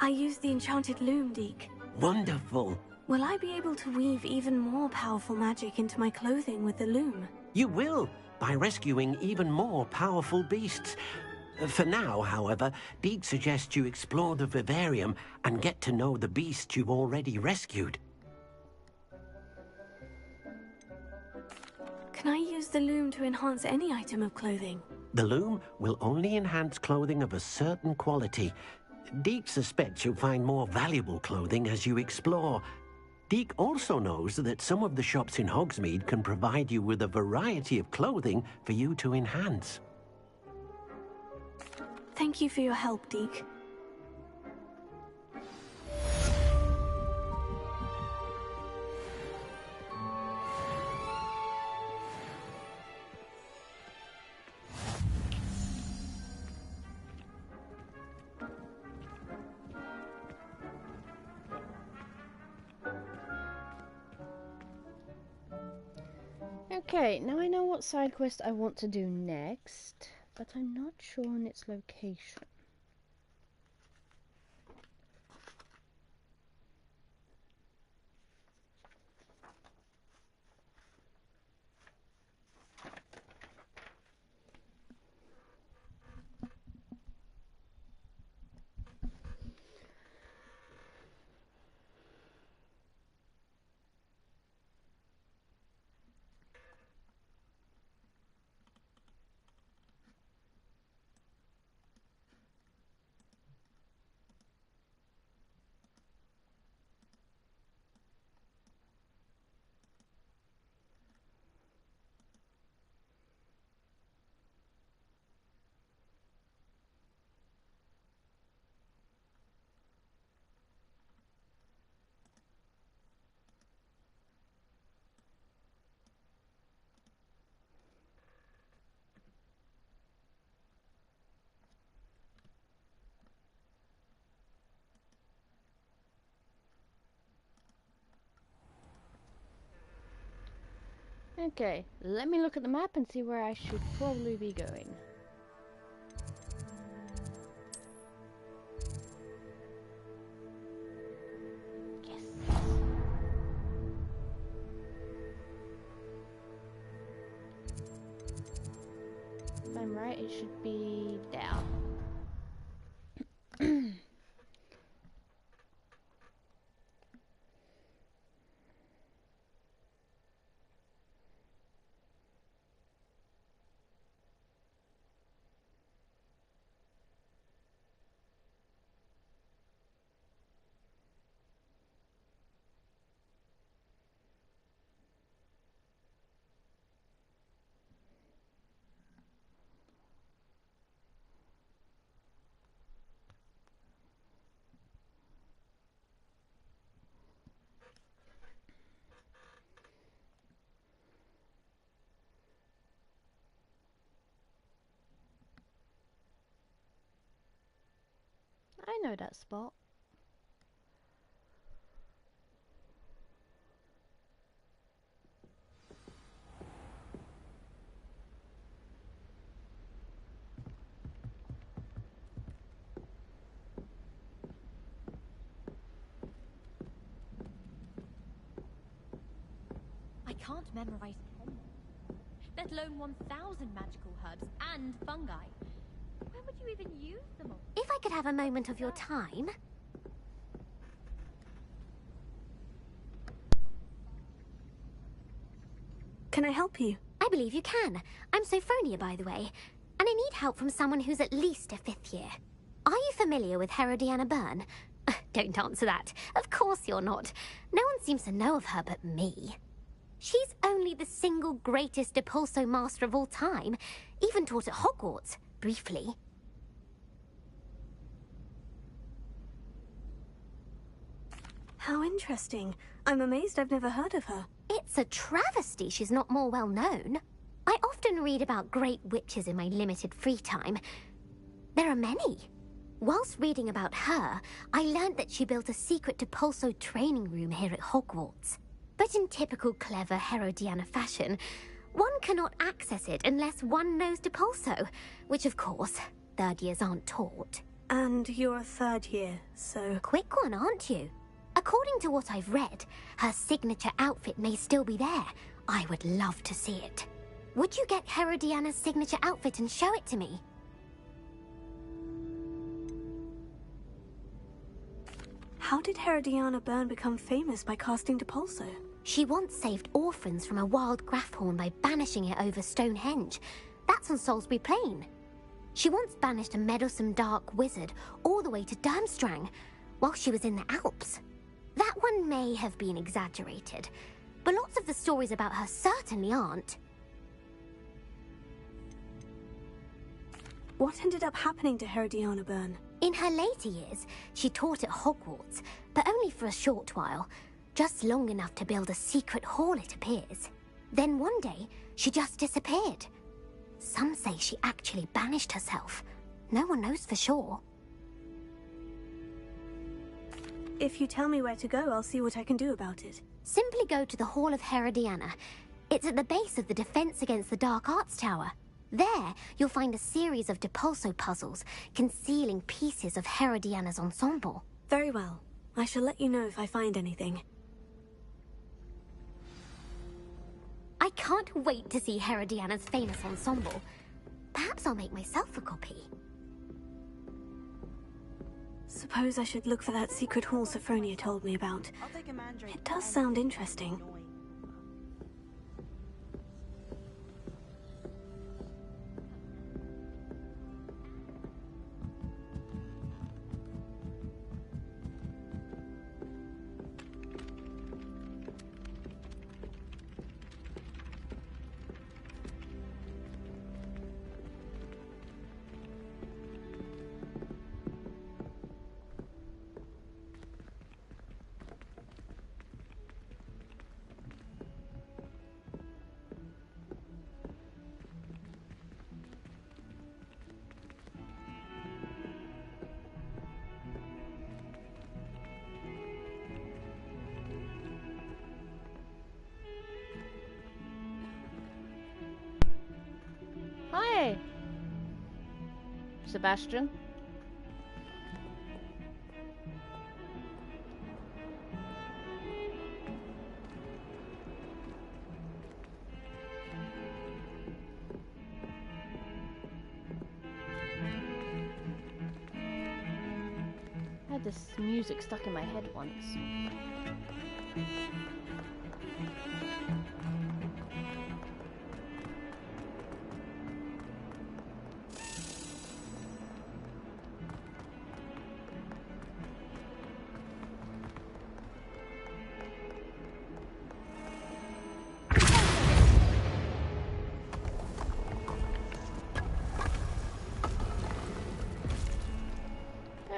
I used the enchanted loom, Deek. Wonderful. Will I be able to weave even more powerful magic into my clothing with the loom? You will, by rescuing even more powerful beasts. For now, however, Deek suggests you explore the vivarium and get to know the beasts you've already rescued. Can I use the loom to enhance any item of clothing? The loom will only enhance clothing of a certain quality. Deek suspects you'll find more valuable clothing as you explore. Deek also knows that some of the shops in Hogsmeade can provide you with a variety of clothing for you to enhance. Thank you for your help, Deek. Okay, now I know what side quest I want to do next, but I'm not sure on its location. Okay, let me look at the map and see where I should probably be going. Yes. If I'm right, it should be down. I know that spot. I can't memorize 10, let alone 1,000 magical herbs and fungi. Where would you even use them all? If I could have a moment of your time... Can I help you? I believe you can. I'm Sophronia, by the way, and I need help from someone who's at least a 5th year. Are you familiar with Herodiana Byrne? Don't answer that. Of course you're not. No one seems to know of her but me. She's only the single greatest Depulso master of all time, even taught at Hogwarts, briefly. How interesting. I'm amazed I've never heard of her. It's a travesty she's not more well known. I often read about great witches in my limited free time. There are many. Whilst reading about her, I learned that she built a secret Depulso training room here at Hogwarts. But in typical clever Herodiana fashion, one cannot access it unless one knows Depulso, which of course, 3rd years aren't taught. And you're a 3rd year, so... Quick one, aren't you? According to what I've read, her signature outfit may still be there. I would love to see it. Would you get Herodiana's signature outfit and show it to me? How did Herodiana Byrne become famous by casting Depulso? She once saved orphans from a wild Grafhorn by banishing it over Stonehenge. That's on Salisbury Plain. She once banished a meddlesome dark wizard all the way to Durmstrang while she was in the Alps. That one may have been exaggerated, but lots of the stories about her certainly aren't. What ended up happening to Herodiana Byrne? In her later years, she taught at Hogwarts, but only for a short while. Just long enough to build a secret hall, it appears. Then one day, she just disappeared. Some say she actually banished herself. No one knows for sure. If you tell me where to go, I'll see what I can do about it. Simply go to the Hall of Herodiana. It's at the base of the Defense Against the Dark Arts Tower. There, you'll find a series of Depulso puzzles concealing pieces of Herodiana's ensemble. Very well. I shall let you know if I find anything. I can't wait to see Herodiana's famous ensemble. Perhaps I'll make myself a copy. Suppose I should look for that secret hall Sophronia told me about. I'll take a mandrake. It does sound interesting. Hi, Sebastian. I had this music stuck in my head once.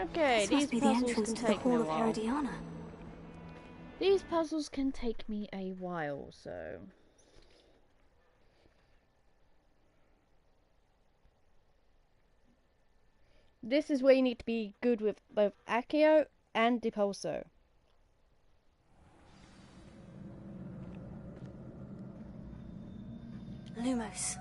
Okay, This must be the entrance to the Hall of Herodiana. These puzzles can take me a while, so... This is where you need to be good with both Accio and Depulso. Lumos.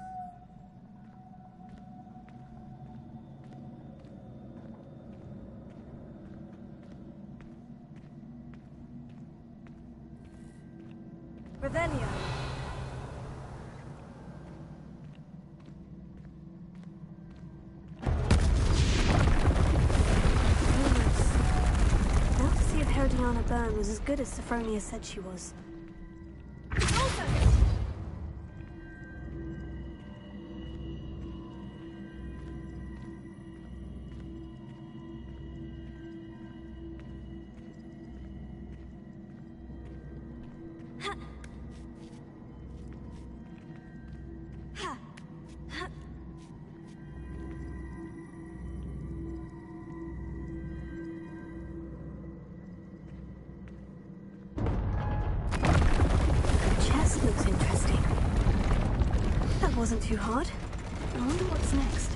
Revelio. Now to see if Herodiana Byrne was as good as Sophronia said she was. Looks interesting. That wasn't too hard. I wonder what's next.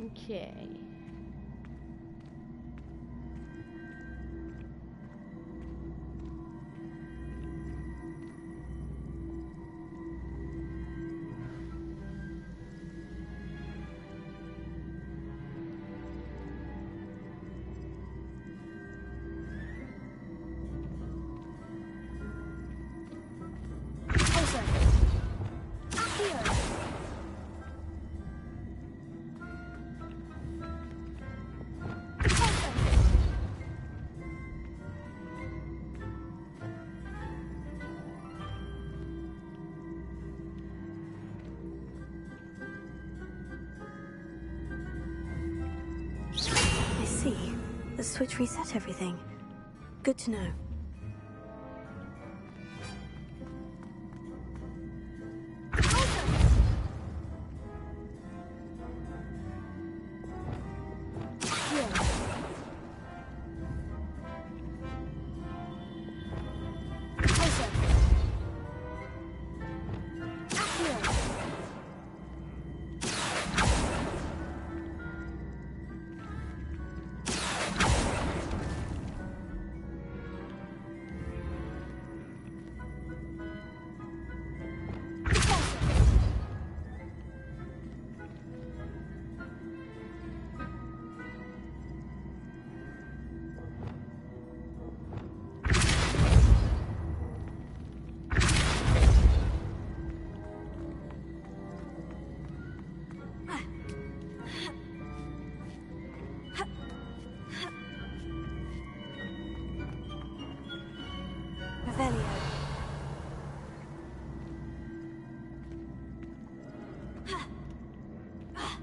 Okay. switch reset everything. Good to know.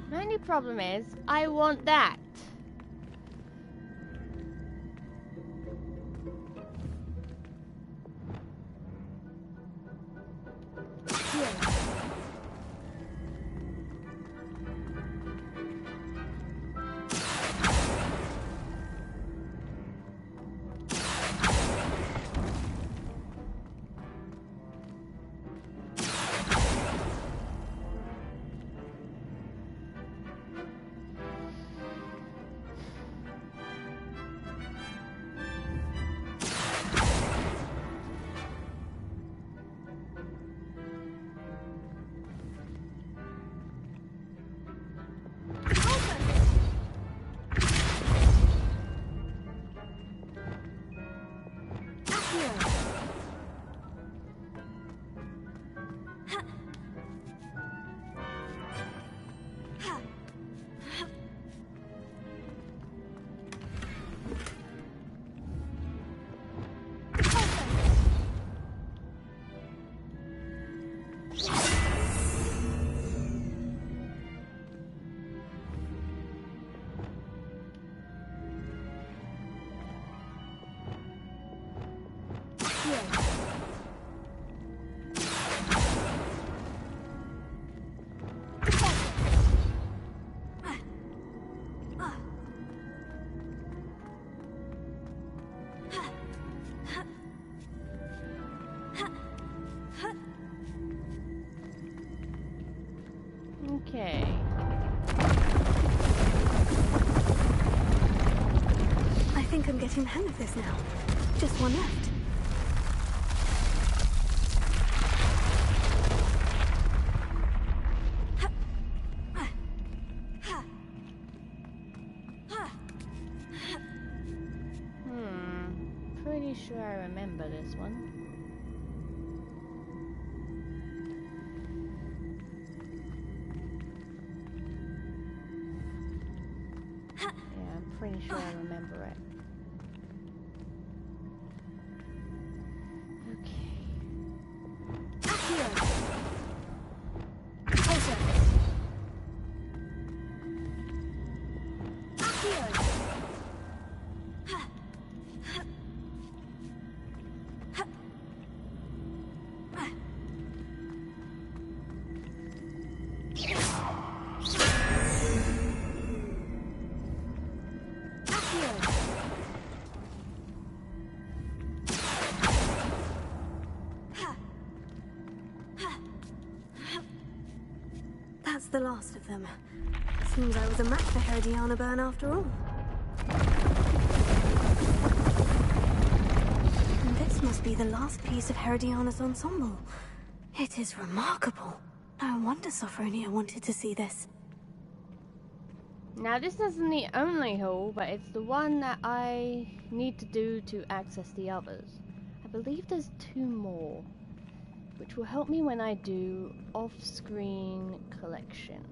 My only problem is, I want that. Okay. I think I'm getting the hang of this now. Just one left. Pretty sure I remember this one. Pretty sure I remember it. That's the last of them. Seems I was a match for Herodiana Byrne after all. And this must be the last piece of Herodiana's ensemble. It is remarkable. No wonder Sophronia wanted to see this. Now this isn't the only hole, but it's the one that I need to do to access the others. I believe there's 2 more, which will help me when I do off-screen collection.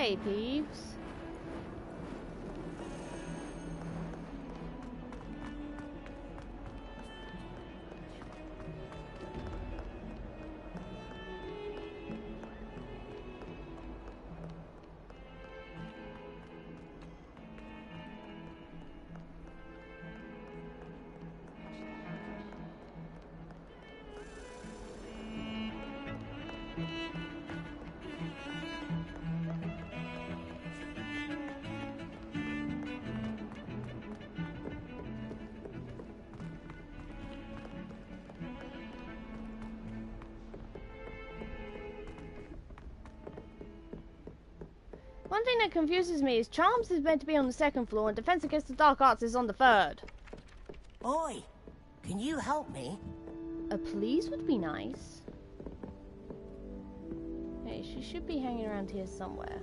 Hey, Peeves. One thing that confuses me is Charms is meant to be on the second floor and Defense Against the Dark Arts is on the third. Oi, can you help me? A please would be nice. Hey, she should be hanging around here somewhere.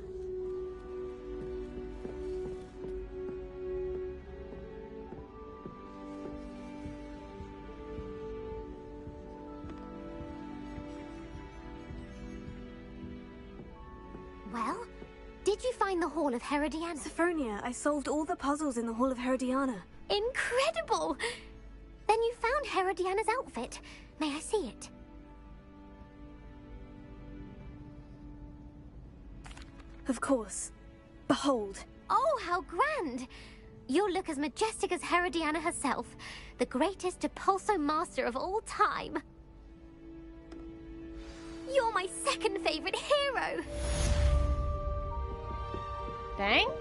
Well, did you find the Hall of Herodiana? Sophronia, I solved all the puzzles in the Hall of Herodiana. Incredible! Then you found Herodiana's outfit. May I see it? Of course. Behold. Oh, how grand! You'll look as majestic as Herodiana herself, the greatest Depulso master of all time. You're my second favorite hero! Thanks.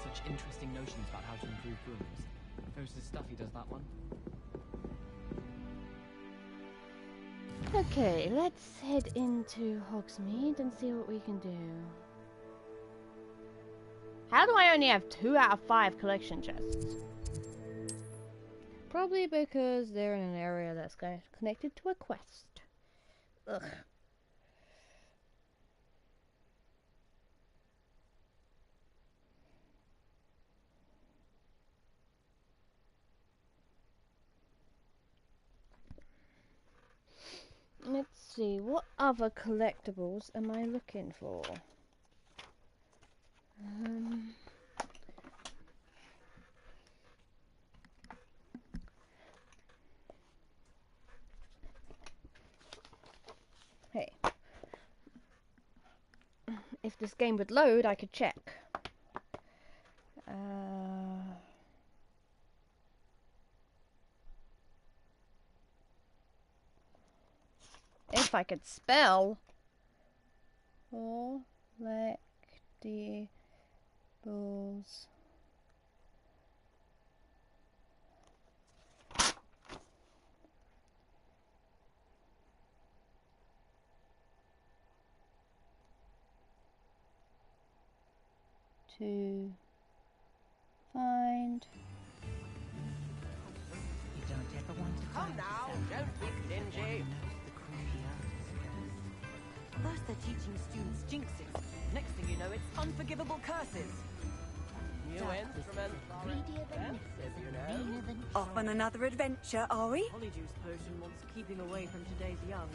Such interesting notions about how to improve brooms. Foster's Stuffy does that one. Okay, let's head into Hogsmeade and see what we can do. How do I only have 2 out of 5 collection chests? Probably because they're in an area that's connected to a quest. Ugh. Let's see, what other collectibles am I looking for? Hey. If this game would load, I could check. If I could spell. Collectibles. To find. You don't ever want to Come now, don't be stingy. First they're teaching students jinxes. Next thing you know, it's unforgivable curses. New instruments are expensive, you know. Off on another adventure, are we? Polyjuice potion wants keeping away from today's young.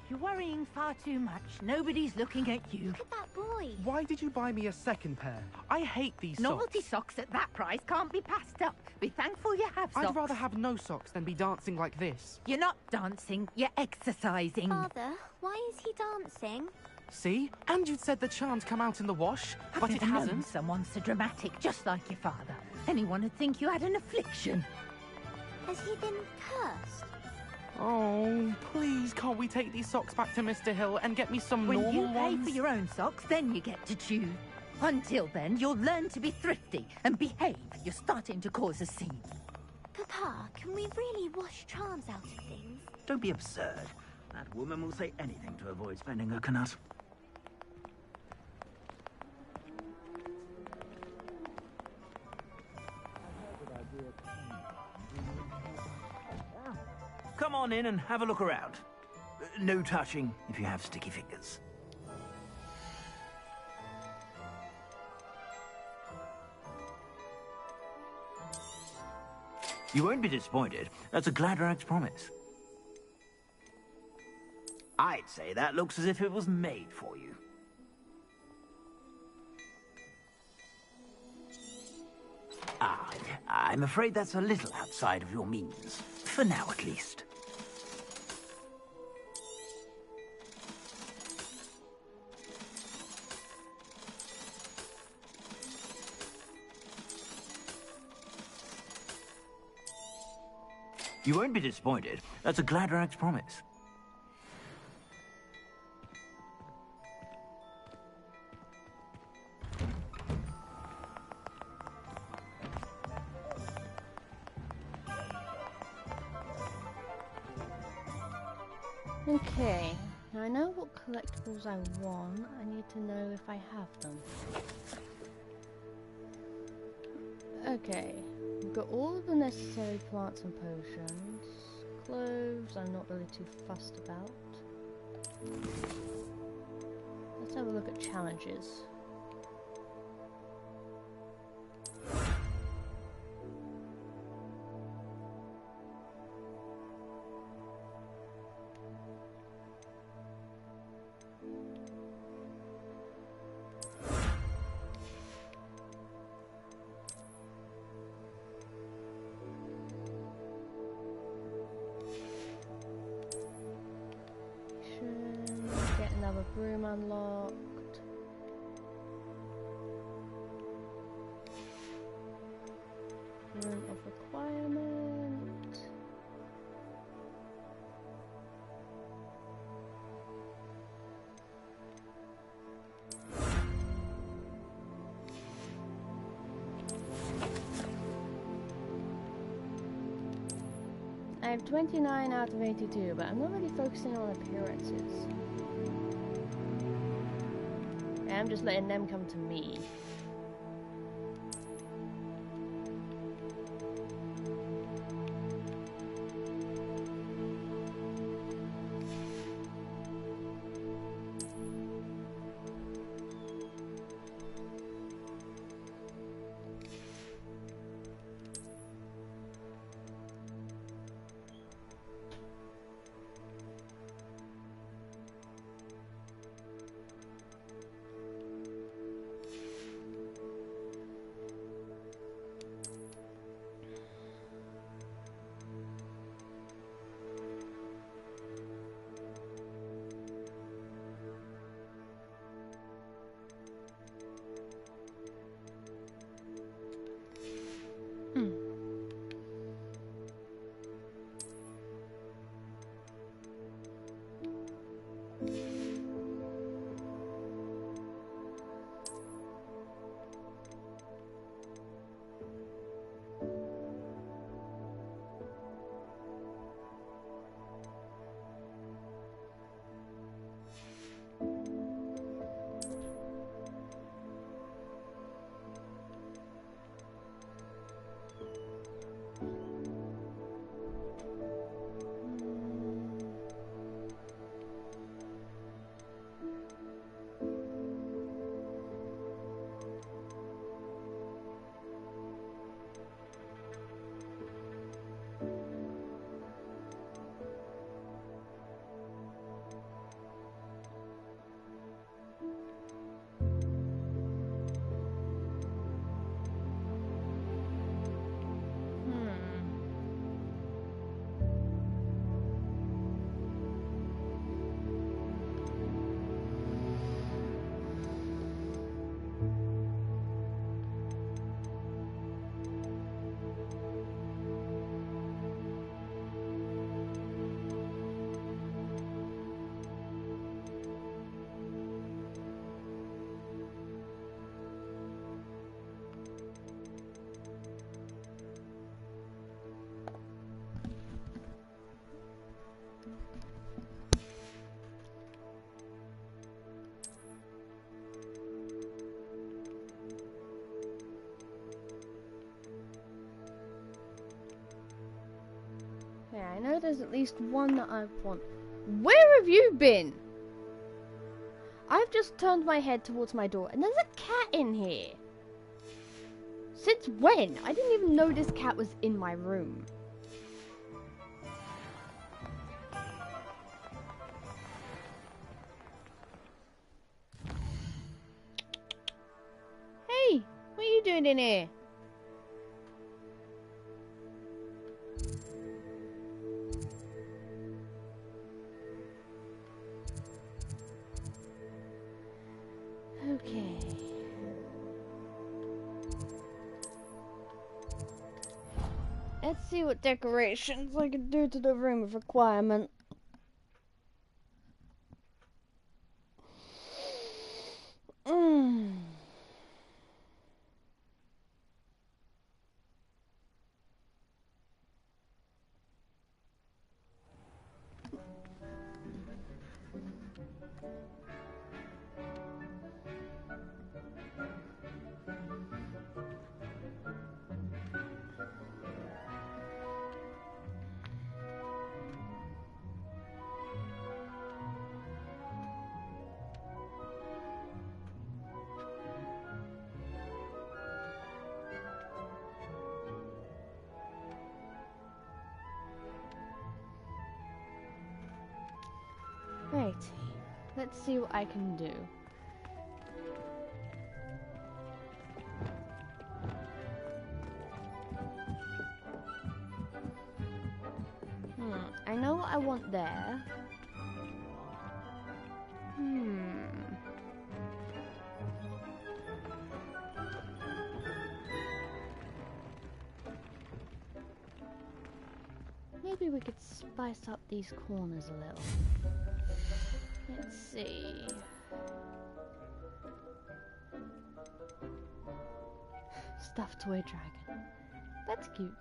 You're worrying far too much. Nobody's looking at you. Look at that boy. Why did you buy me a second pair? I hate these Novelty socks. socks at that price can't be passed up. Be thankful you have socks. I'd rather have no socks than be dancing like this. You're not dancing, you're exercising. Father, why is he dancing? See? And you'd said the charm's come out in the wash, but it I've never known hasn't. someone so dramatic, just like your father. Anyone would think you had an affliction. Has he been cursed? Oh, please, can't we take these socks back to Mr. Hill and get me some When normal you pay ones? for your own socks, then you get to choose. Until then, you'll learn to be thrifty and behave. You're starting to cause a scene. Papa, can we really wash charms out of things? Don't be absurd. That woman will say anything to avoid spending her knut. Come on in and have a look around. No touching if you have sticky fingers. You won't be disappointed. That's a Gladrag's promise. I'd say that looks as if it was made for you. Ah, I'm afraid that's a little outside of your means. For now, at least. You won't be disappointed. That's a Gladrag's promise. Okay, now I know what collectibles I want. I need to know if I have them. Okay, we've got all of the necessary plants and potions. Cloves, I'm not really too fussed about. Let's have a look at challenges. Get another broom unlocked. Room of requirement. I have 29 out of 82, but I'm not really focusing on appearances. I'm just letting them come to me. Yeah, I know there's at least one that I want Where have you been? I've just turned my head towards my door and there's a cat in here. Since when? I didn't even know this cat was in my room. Hey, what are you doing in here? Okay. Let's see what decorations I can do to the room of requirement. Righty, let's see what I can do. I know what I want there. Maybe we could spice up these corners a little. Let's see. Stuffed toy dragon. That's cute.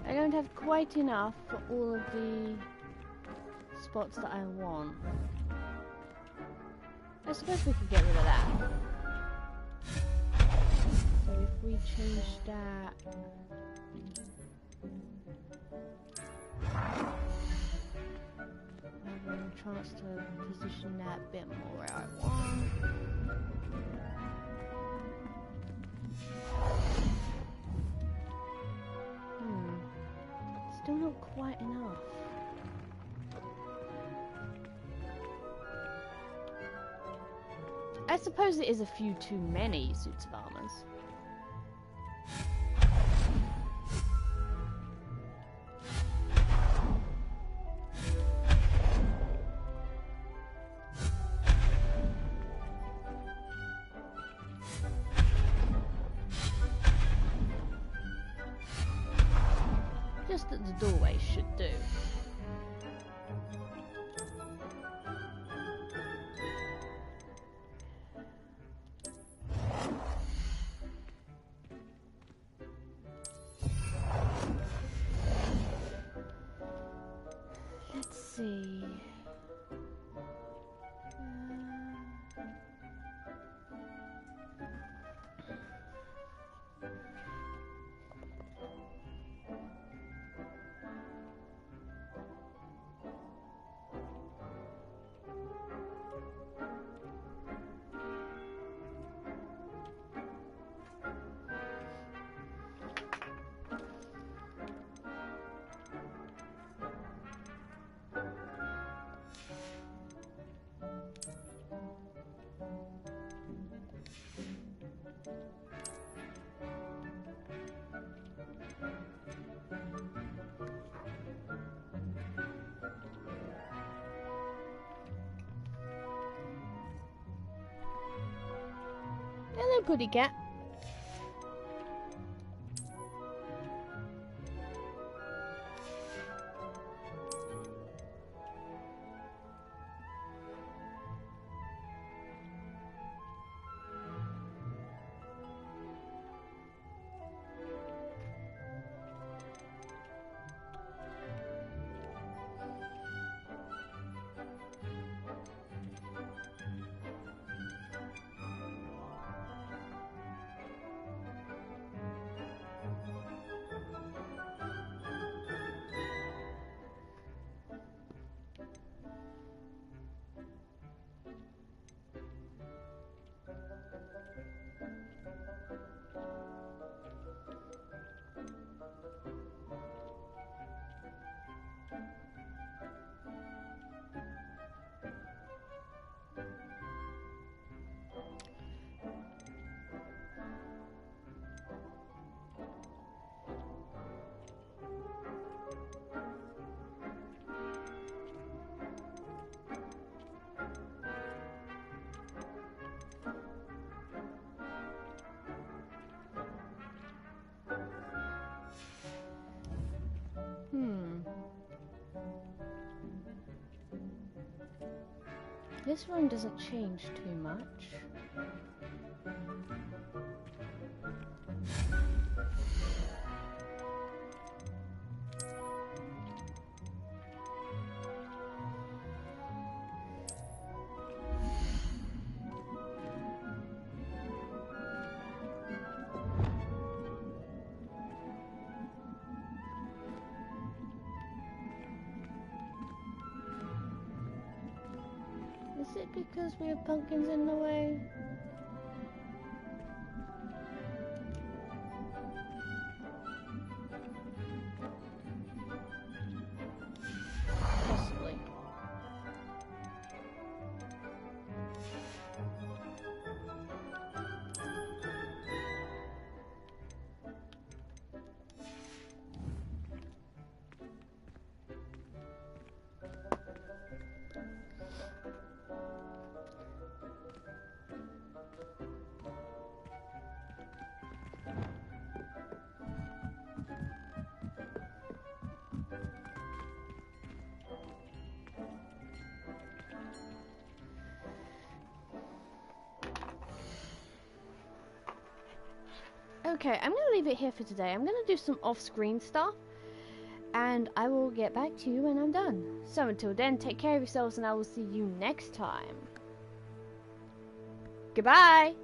I don't have quite enough for all of the spots that I want. I suppose we could get rid of that. So if we change that... I have a chance to position that a bit more where I want. Still not quite enough. I suppose it is a few too many suits of armors. that the doorway should do. Let's see. Hello, Puddy Cat. This room doesn't change too much. Is it because we have pumpkins in the way? Possibly. Okay, I'm going to leave it here for today. I'm going to do some off-screen stuff, and I will get back to you when I'm done. So until then, take care of yourselves, and I will see you next time. Goodbye!